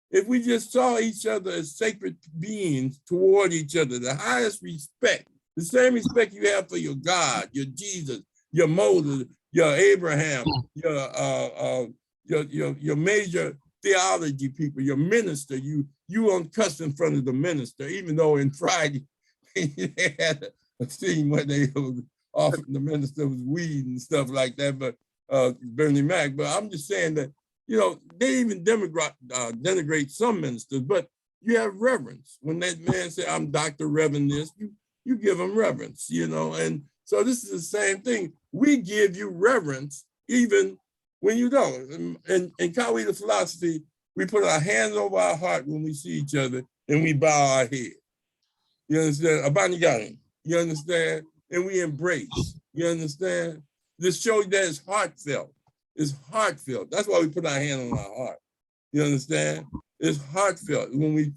If we just saw each other as sacred beings toward each other, the highest respect, the same respect you have for your God, your Jesus, your Moses, your Abraham, your major theology people, your minister, you on cuss in front of the minister, even though in Friday they had a scene where they offered the minister was weed and stuff like that, but Bernie Mac. But I'm just saying that, you know, they even denigrate some ministers, but you have reverence. When that man said, I'm Dr. Reverend this, you give him reverence, you know, and so this is the same thing. We give you reverence even when you don't. And in Kawhi philosophy, we put our hands over our heart when we see each other and we bow our head. You understand? Abanigani, you understand? And we embrace, you understand? This shows that it's heartfelt. It's heartfelt. That's why we put our hand on our heart. You understand? It's heartfelt. When we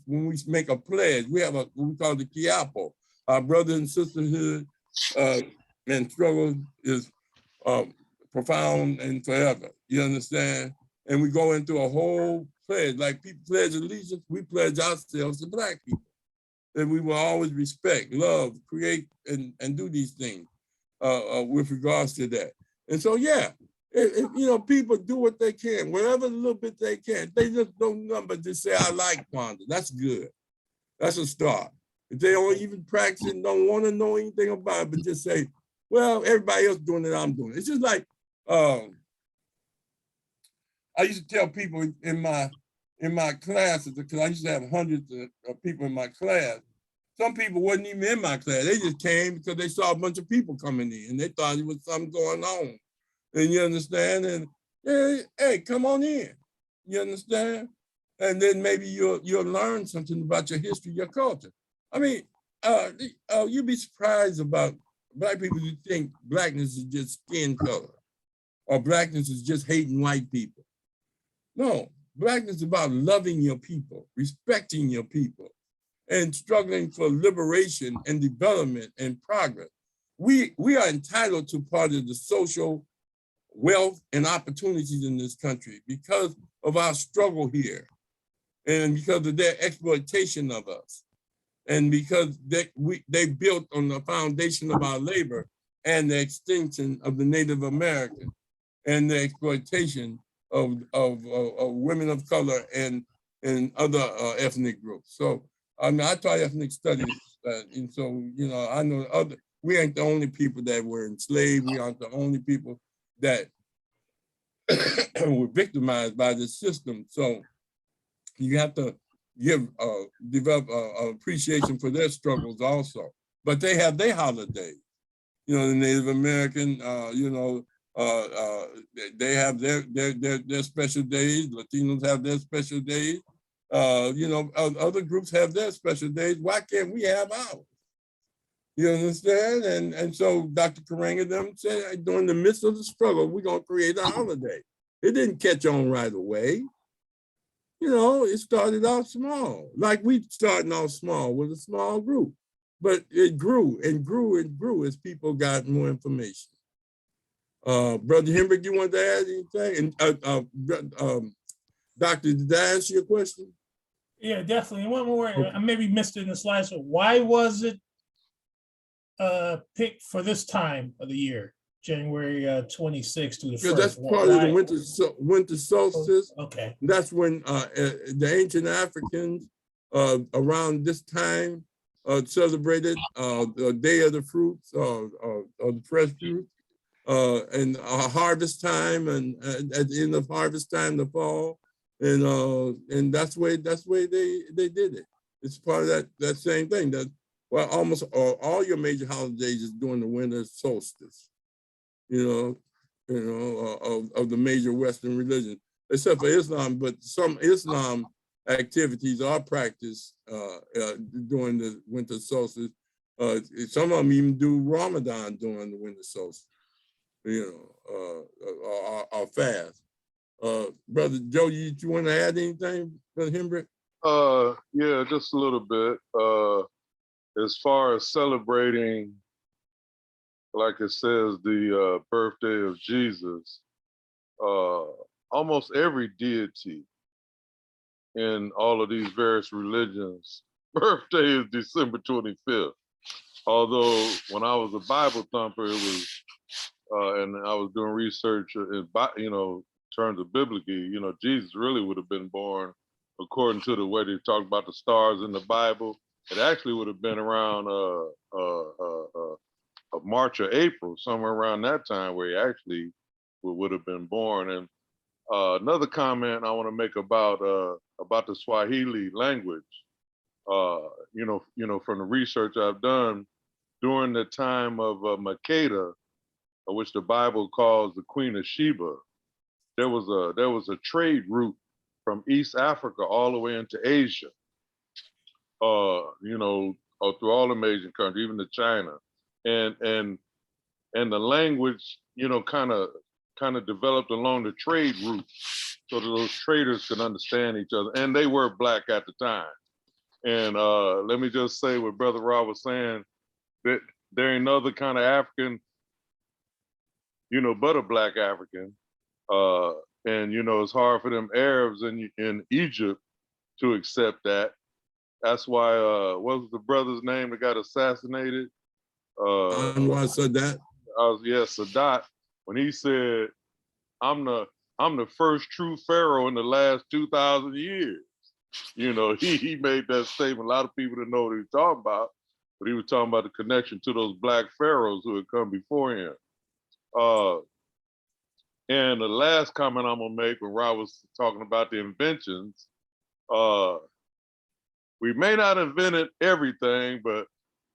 make a pledge, we have what we call the Kiapo. Our brother and sisterhood and struggle is profound and forever. You understand? And we go into a whole pledge, like people pledge allegiance, we pledge ourselves to Black people. And we will always respect, love, create, and do these things with regards to that. And so, yeah, if you know, people do what they can, whatever little bit they can. They just don't number just say, I like Kwanzaa. That's good. That's a start. If they don't even practice it, don't want to know anything about it, but just say, well, everybody else doing it, I'm doing it. It's just like, I used to tell people in my classes, because I used to have hundreds of people in my class. Some people wasn't even in my class. They just came because they saw a bunch of people coming in and they thought there was something going on. And you understand? And hey, come on in. You understand? And then maybe you'll learn something about your history, your culture. I mean, you'd be surprised about Black people who think Blackness is just skin color or Blackness is just hating white people. No, Blackness is about loving your people, respecting your people, and struggling for liberation and development and progress. We are entitled to part of the social wealth and opportunities in this country because of our struggle here and because of their exploitation of us. And because they built on the foundation of our labor and the extinction of the Native American and the exploitation of women of color and other ethnic groups. So I mean, I taught ethnic studies, and so you know, I know we ain't the only people that were enslaved. We aren't the only people that were victimized by the system. So you have to develop appreciation for their struggles also. But they have their holidays. You know, the Native American, they have their special days. Latinos have their special days. Other groups have their special days. Why can't we have ours? You understand? And so Dr. Karenga them said, during the midst of the struggle, we're gonna create a holiday. It didn't catch on right away. You know, it started out small, like we starting out small with a small group, but it grew and grew and grew as people got more information. Brother Henrik, you want to add anything? And Doctor, did I answer your question? Yeah, definitely. And one more, Okay. I maybe missed it in the slides. So why was it picked for this time of the year, January 26th to the Because that's 1st? part of the Why? winter solstice. Okay, That's when the ancient Africans around this time celebrated the Day of the Fruits, of the fresh fruit, and harvest time, and at the end of harvest time, the fall, and that's way they did it. It's part of that same thing. That well, almost all your major holidays is during the winter solstice. Of the major Western religions, except for Islam, but some Islam activities are practiced during the winter solstice. Some of them even do Ramadan during the winter solstice, or fast. Brother Joe, you want to add anything, Brother Hembrecht? Yeah, just a little bit. As far as celebrating, like it says, the birthday of Jesus, almost every deity in all of these various religions, birthday is December 25th. Although when I was a Bible thumper, it was, and I was doing research in, terms of biblically, Jesus really would have been born, according to the way they talk about the stars in the Bible. It actually would have been around March or April, somewhere around that time, where he actually would have been born. And another comment I want to make about the Swahili language, from the research I've done during the time of Makeda, which the Bible calls the Queen of Sheba, there was a trade route from East Africa all the way into Asia, through all the major countries, even to China, and the language, kind of developed along the trade route, so that those traders could understand each other, and they were Black at the time. And let me just say what Brother Rahh was saying, that there ain't no other kind of African, but a Black African. And it's hard for them Arabs in Egypt to accept that. That's why what was the brother's name that got assassinated? Anwar Sadat. Sadat, when he said, I'm the first true pharaoh in the last 2,000 years. He made that statement. A lot of people didn't know what he was talking about, but he was talking about the connection to those Black pharaohs who had come before him. And the last comment I'm gonna make, when Rob was talking about the inventions, we may not have invented everything, but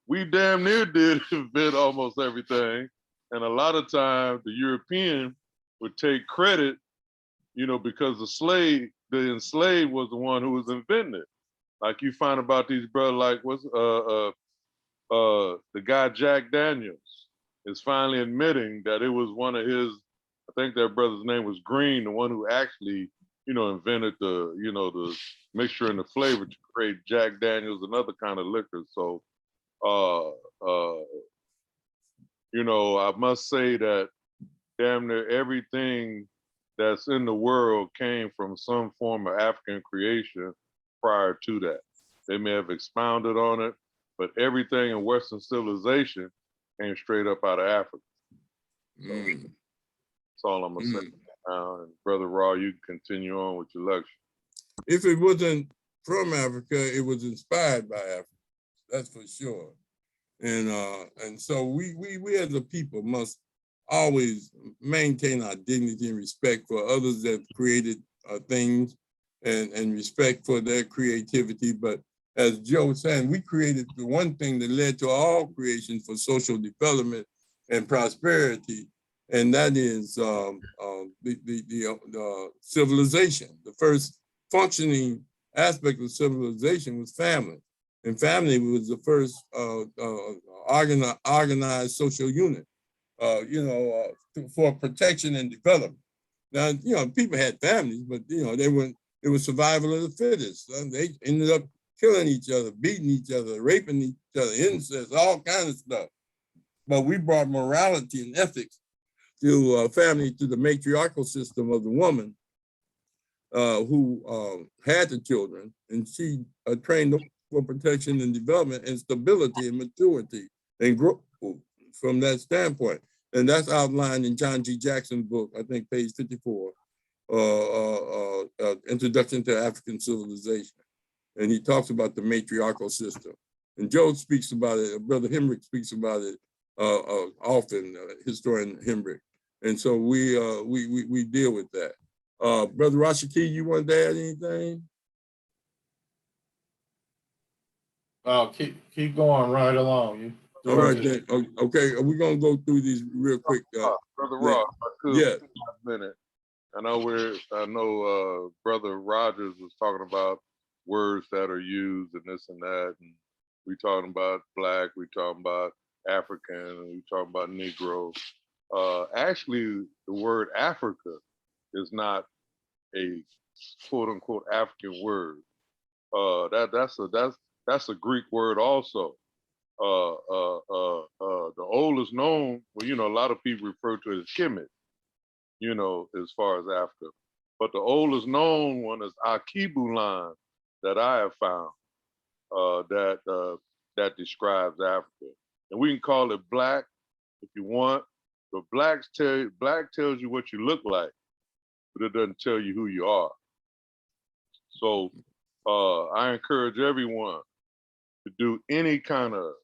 we damn near did invent almost everything. And a lot of times the European would take credit, because the enslaved was the one who was inventing it. Like you find about these brothers, like the guy Jack Daniels is finally admitting that it was one of his, I think that brother's name was Green, the one who actually, invented the mixture and the flavor to create Jack Daniels and other kind of liquor. So, I must say that damn near everything that's in the world came from some form of African creation prior to that. They may have expounded on it, but everything in Western civilization came straight up out of Africa. So, that's all I'm gonna say now. And Brother Rahh, you can continue on with your lecture. If it wasn't from Africa, it was inspired by Africa. That's for sure. And so we as a people must always maintain our dignity and respect for others that created things, and respect for their creativity. But as Joe was saying, we created the one thing that led to all creation for social development and prosperity, and that is the civilization. The first functioning aspect of civilization was family, and family was the first organized social unit, for protection and development. Now, people had families, but it was survival of the fittest. They ended up killing each other, beating each other, raping each other, incest, all kinds of stuff. But we brought morality and ethics to family, to the matriarchal system of the woman, who had the children, and she trained them for protection and development and stability and maturity and growth from that standpoint. And that's outlined in John G. Jackson's book, I think page 54, Introduction to African Civilization. And he talks about the matriarchal system. And Joe speaks about it, Brother Hemrick speaks about it often, historian Hemrick. And so we deal with that. Brother Rashaki, you want to add anything? Keep going right along. You. All right, then. Okay, we're gonna go through these real quick. Brother Rahh, I could yeah. for a minute. I know Brother Rogers was talking about words that are used and this and that, and we talking about black, we talking about African, and we talking about Negro. Actually, the word Africa is not a quote unquote African word. That's a Greek word also. The oldest known, well, a lot of people refer to it as Kemet, as far as Africa. But the oldest known one is Akibulan that I have found that describes Africa. And we can call it black if you want, but black tells you what you look like, but it doesn't tell you who you are. So I encourage everyone to do any kind of,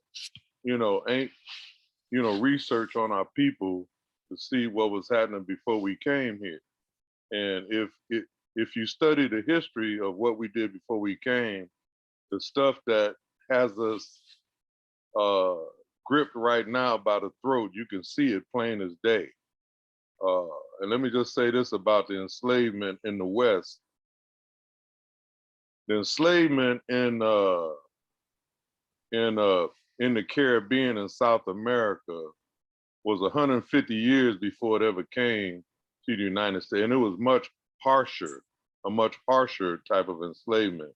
research on our people to see what was happening before we came here. And if you study the history of what we did before we came, the stuff that has us gripped right now by the throat, you can see it plain as day. And let me just say this about the enslavement in the West. The enslavement in the Caribbean and South America was 150 years before it ever came to the United States. And it was a much harsher type of enslavement.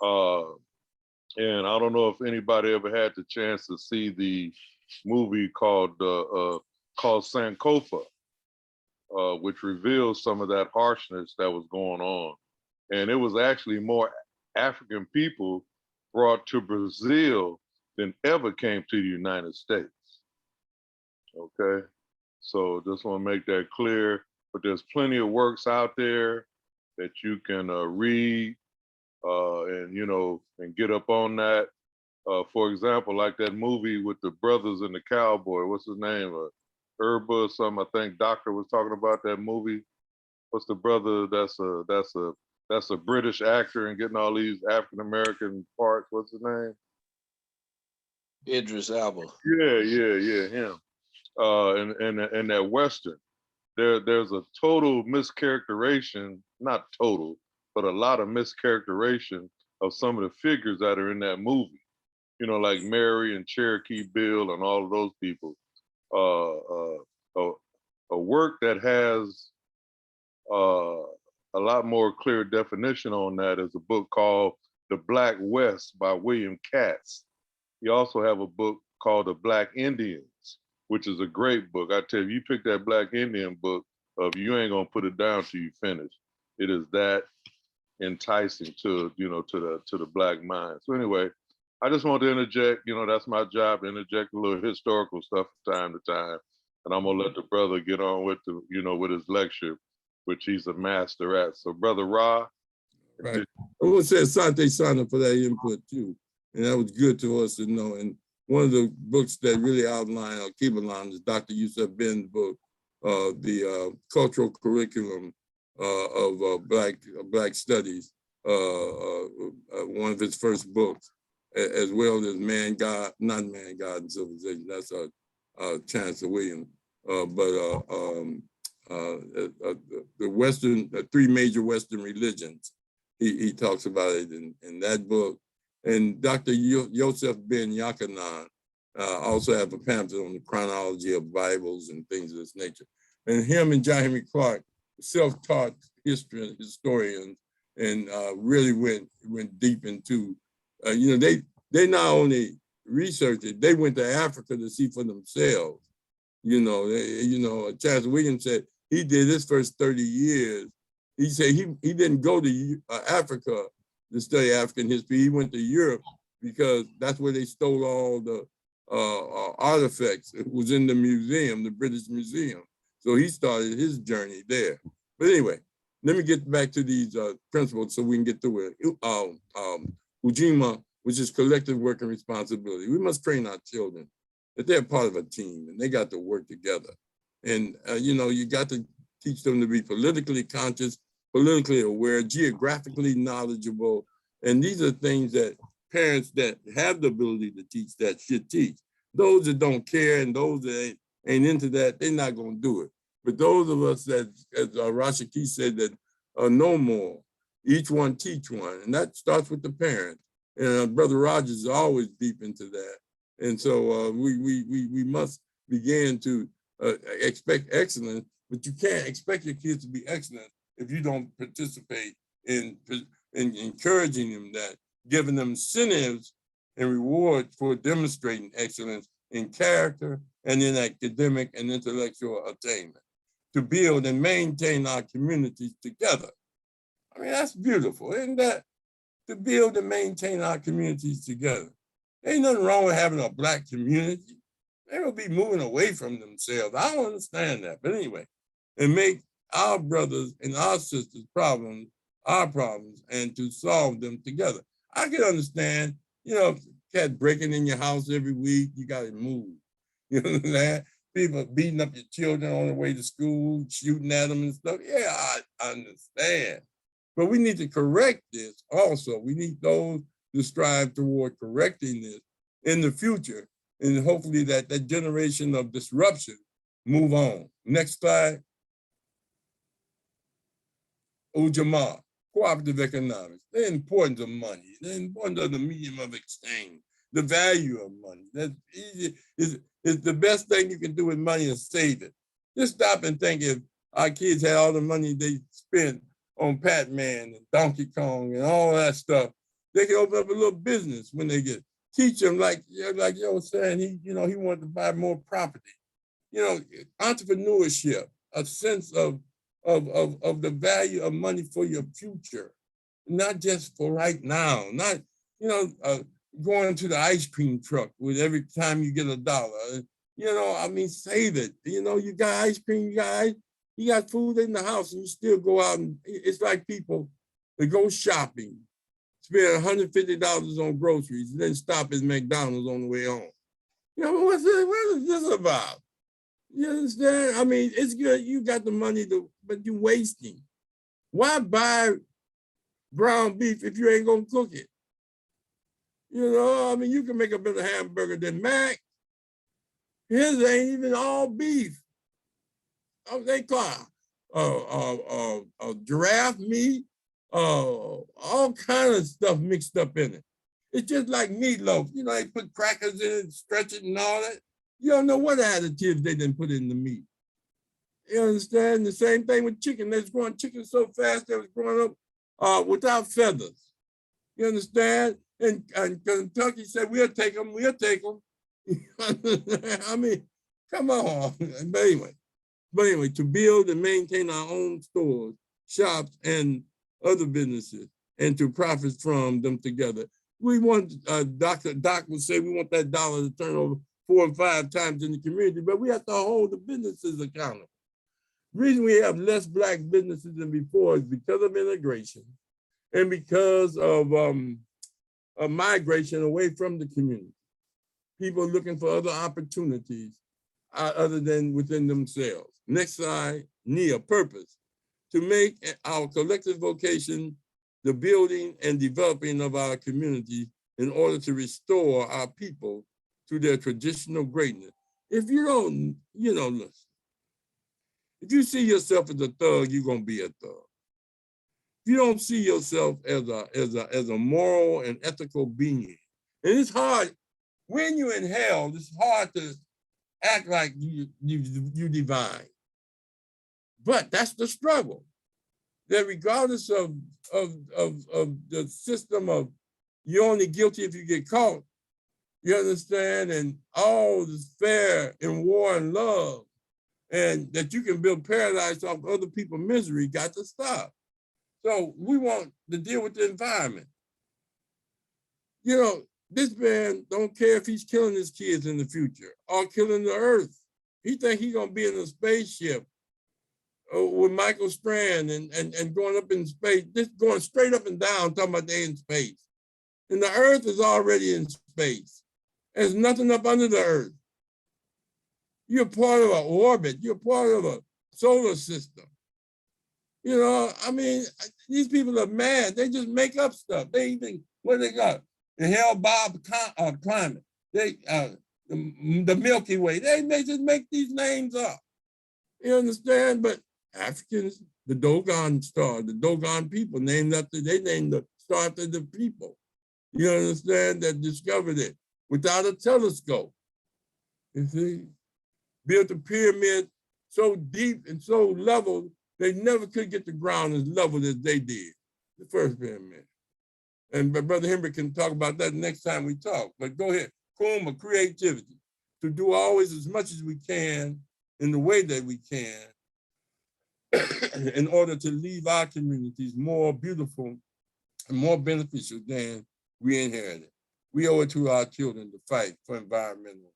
And I don't know if anybody ever had the chance to see the movie called Sankofa, which reveals some of that harshness that was going on. And it was actually more African people brought to Brazil than ever came to the United States. Okay, so just want to make that clear. But there's plenty of works out there that you can read and get up on that. For example, like that movie with the brothers and the cowboy. What's his name? Herba or something. I think Doctor was talking about that movie. What's the brother? That's a British actor and getting all these African American parts. What's his name? Idris Elba. Yeah, him. And that Western, there's a total mischaracterization, not total, but a lot of mischaracterization of some of the figures that are in that movie. Like Mary and Cherokee Bill and all of those people. A work that has a lot more clear definition on that is a book called The Black West by William Katz. You also have a book called The Black Indians, which is a great book. I tell you, you pick that Black Indian book up, you ain't gonna put it down till you finish. It is that enticing to the Black mind. So anyway, I just want to interject. That's my job, to interject a little historical stuff from time to time, and I'm gonna let the brother get on with with his lecture, which he's a master at. So, Brother Rahh. Right. I want to say Asante Sana for that input too. And that was good to us to know. And one of the books that really outline Kibalan is Dr. Yusuf Ben's book, the cultural curriculum of Black studies, one of his first books, as well as Not Man, God, and Civilization. That's Chancellor Williams. The three major Western religions, he talks about it in that book. And Dr. Yosef Ben Yakanan also have a pamphlet on the chronology of Bibles and things of this nature. And him and John Henry Clark, self-taught historians, and really went deep into, they not only researched it, they went to Africa to see for themselves. Chancellor Williams said he did his first 30 years he said he didn't go to Africa to study African history. He went to Europe because that's where they stole all the artifacts. It was in the museum, the British Museum. So he started his journey there. But anyway, let me get back to these principles so we can get through it. Ujima, which is collective work and responsibility. We must train our children that they're part of a team and they got to work together. And, you got to teach them to be politically conscious, politically aware, geographically knowledgeable. And these are things that parents that have the ability to teach that should teach. Those that don't care and those that ain't into that, they're not going to do it. But those of us that, as Rashaki said, that know more, each one teach one. And that starts with the parents. And Brother Rogers is always deep into that. And so we must begin to expect excellence, but you can't expect your kids to be excellent if you don't participate in encouraging them that, giving them incentives and rewards for demonstrating excellence in character and in academic and intellectual attainment, to build and maintain our communities together. I mean, that's beautiful, isn't that? To build and maintain our communities together. Ain't nothing wrong with having a Black community. They will be moving away from themselves. I don't understand that, but anyway, and make our brothers and our sisters' problems our problems and to solve them together. I can understand, cat breaking in your house every week, you got to move. You know that? People beating up your children on the way to school, shooting at them and stuff. Yeah, I understand. But we need to correct this also. We need those to strive toward correcting this in the future. And hopefully that generation of disruption move on. Next slide. Ujamaa, cooperative economics, the importance of money, the importance of the medium of exchange, the value of money. That's easy. Is the best thing you can do with money is save it. Just stop and think, if our kids had all the money they spent on Pac-Man and Donkey Kong and all that stuff, they can open up a little business when they get, teach them like yo was saying, he wanted to buy more property. Entrepreneurship, a sense of the value of money for your future, not just for right now, not, going to the ice cream truck with every time you get $1. Save it. You got ice cream, you got food in the house and you still go out and it's like people that go shopping, spend $150 on groceries, and then stop at McDonald's on the way home. What is this about? You understand? I mean, it's good. You got the money, but you're wasting. Why buy ground beef if you ain't gonna cook it? You can make a better hamburger than Mac. His ain't even all beef. They call giraffe meat, all kind of stuff mixed up in it. It's just like meatloaf. They put crackers in it, stretch it and all that. You don't know what additives they didn't put in the meat. You understand? The same thing with chicken. They was growing chicken so fast, they was growing up without feathers. You understand? And Kentucky said, we'll take them. I mean, come on. But anyway, to build and maintain our own stores, shops, and other businesses, and to profit from them together. We want, Doc would say, we want that dollar to turn over 4 and 5 times in the community, but we have to hold the businesses accountable. The reason we have less Black businesses than before is because of immigration and because of migration away from the community. People looking for other opportunities other than within themselves. Next slide, NIA, purpose. To make our collective vocation the building and developing of our community in order to restore our people to their traditional greatness. If you don't, listen. If you see yourself as a thug, you're gonna be a thug. If you don't see yourself as a moral and ethical being, and it's hard when you're in hell. It's hard to act like you divine, but that's the struggle. That regardless of the system of you're only guilty if you get caught, you understand, and all is fair in war and love, and that you can build paradise off other people's misery, got to stop. So we want to deal with the environment. You know, this man don't care if he's killing his kids in the future or killing the earth. He think he's gonna be in a spaceship with Michael Strand and going up in space, just going straight up and down, talking about they in space. And the earth is already in space. There's nothing up under the earth. You're part of an orbit. You're part of a solar system. You know, I mean, these people are mad. They just make up stuff. They even, what they got? The Hell Bob climate. They the Milky Way. They just make these names up. You understand? But Africans, the Dogon star, the Dogon people named after, they named the star after the people. You understand, that discovered it without a telescope. You see, built a pyramid so deep and so level, they never could get the ground as level as they did, the first pyramid. And Brother Henry can talk about that next time we talk. But go ahead, Kuma, creativity, to do always as much as we can in the way that we can in order to leave our communities more beautiful and more beneficial than we inherited. We owe it to our children to fight for environmental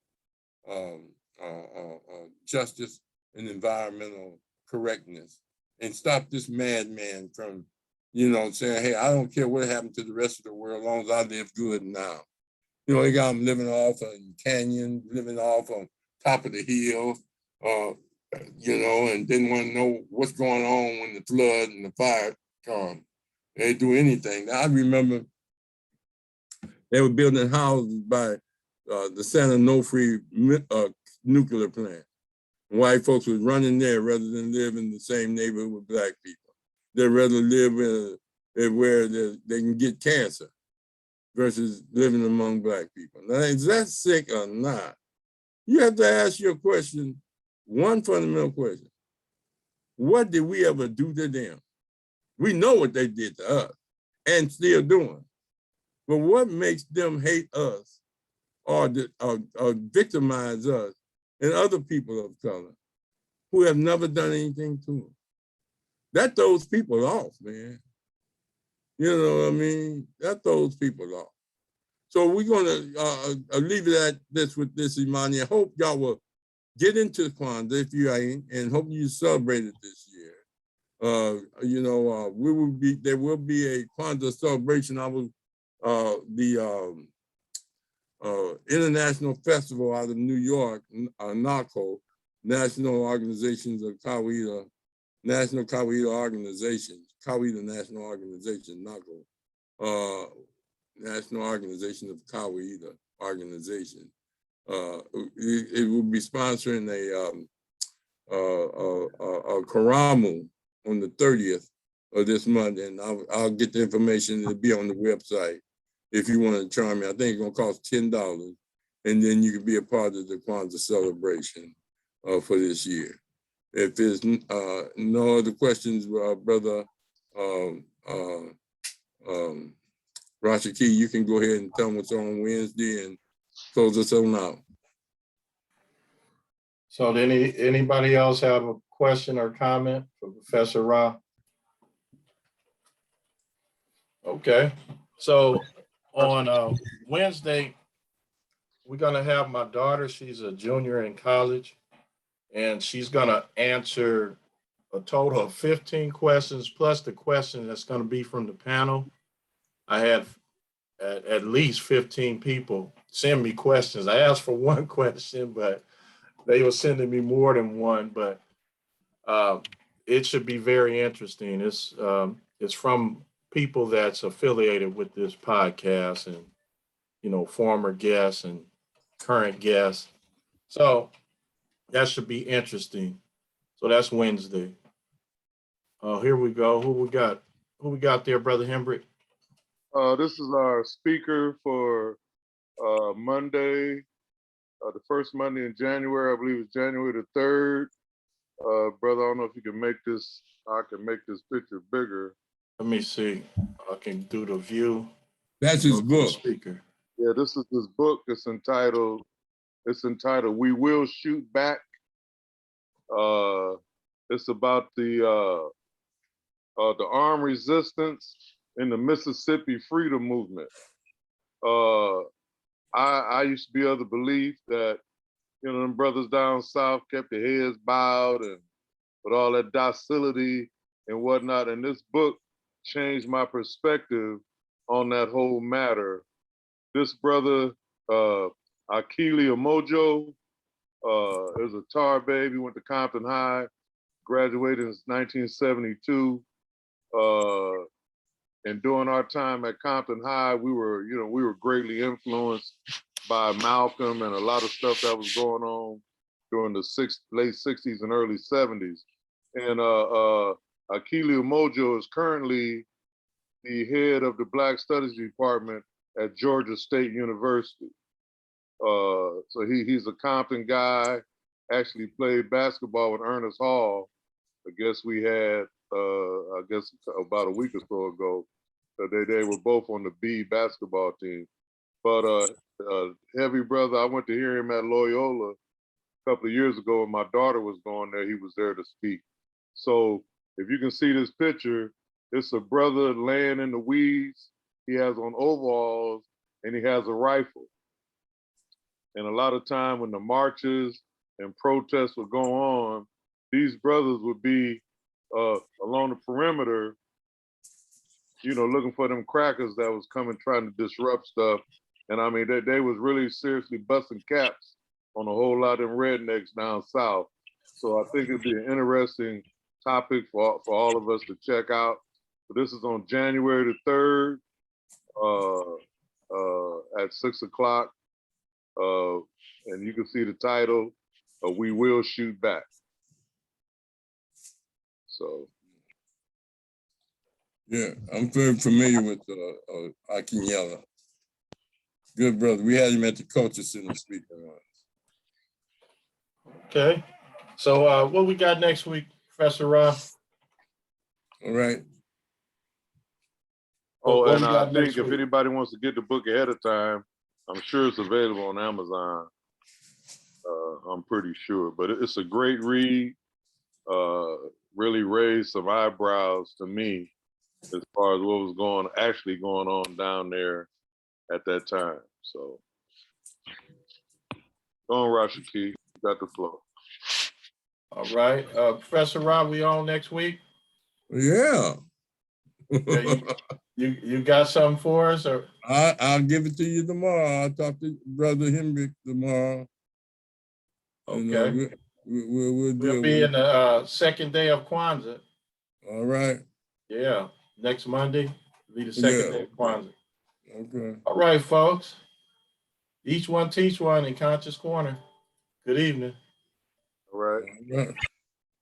justice and environmental correctness, and stop this madman from, you know, saying, hey, I don't care what happened to the rest of the world as long as I live good now. You know, they got them living off a canyon, living off on top of the hill, you know, and didn't want to know what's going on when the flood and the fire come. They didn't do anything. Now, I remember they were building houses by the San Onofre nuclear plant. White folks was running there rather than live in the same neighborhood with Black people. They'd rather live where they can get cancer versus living among Black people. Now, is that sick or not? You have to ask your question, one fundamental question. What did we ever do to them? We know what they did to us and still doing. But what makes them hate us or victimize us and other people of color who have never done anything to them? That throws people off, man. You know what I mean? That throws people off. So we're gonna leave it at this with this, Imani. I hope y'all will get into Kwanzaa if you ain't, and hope you celebrate it this year. You know, there will be a Kwanzaa celebration. I was the international festival out of New York, NACO, National Organizations of Kawida, National Kawida Organizations, Kawida National Organization, NACO, National Organization of Kawida Organization. It will be sponsoring a Karamu on the 30th of this month, and I'll get the information. It'll be on the website if you want to join me. I think it's gonna cost $10, and then you can be a part of the Kwanzaa celebration for this year. If there's no other questions, Brother Rashaki, you can go ahead and tell them what's on Wednesday and close us on out. So anybody else have a question or comment for Professor Rahh? Okay, so on Wednesday, we're gonna have my daughter, she's a junior in college, and she's gonna answer a total of 15 questions plus the question that's gonna be from the panel. I had at least 15 people send me questions. I asked for one question, but they were sending me more than one, but it should be very interesting. It's from people that's affiliated with this podcast and, you know, former guests and current guests. So that should be interesting. So that's Wednesday. Here we go. Who we got there, Brother Hembrick? This is our speaker for Monday, the first Monday in January. I believe it's January the 3rd. Brother, I don't know if you can make this, I can make this picture bigger. Let me see. I can do the view. That's his book. Speaker. Yeah, this is his book. It's entitled We Will Shoot Back. It's about the the armed resistance in the Mississippi freedom movement. I used to be of the belief that, you know, them brothers down south kept their heads bowed and with all that docility and whatnot. And this book changed my perspective on that whole matter. This brother, Akili Omojo, is a tar baby, went to Compton High, graduated in 1972. And during our time at Compton High, we were greatly influenced by Malcolm and a lot of stuff that was going on during the late 60s and early 70s. And Akili Omojo is currently the head of the Black Studies Department at Georgia State University. So he's a Compton guy, actually played basketball with Ernest Hall. I guess we had, about a week or so ago, they were both on the B basketball team. But heavy brother, I went to hear him at Loyola a couple of years ago when my daughter was going there. He was there to speak. So if you can see this picture, it's a brother laying in the weeds. He has on overalls and he has a rifle. And a lot of time when the marches and protests would go on, these brothers would be along the perimeter, you know, looking for them crackers that was coming trying to disrupt stuff. And I mean, they was really seriously busting caps on a whole lot of them rednecks down south. So I think it'd be an interesting topic for all of us to check out. So this is on January the 3rd at 6 o'clock. And you can see the title, We Will Shoot Back. So. Yeah, I'm very familiar with Akinyele. Good brother. We had him at the Culture Center speaking on. Okay. So what we got next week, Professor Rahh? All right. Oh, What and we I got think next if week? anybody wants to get the book ahead of time, I'm sure it's available on Amazon. I'm pretty sure, but it's a great read. Really raised some eyebrows to me as far as what was actually going on down there at that time. So, go on, Rashid, you got the floor. All right. Professor Rahh, we on next week? Yeah. Yeah, you got something for us? Or I'll give it to you tomorrow. I'll talk to Brother Hendrick tomorrow. okay. And, we'll We'll be in the second day of Kwanzaa. All right. Yeah. Next Monday will be the second day of Kwanzaa. Okay. All right, folks. Each one teach one in Conscious Corner. Good evening. All right. All right.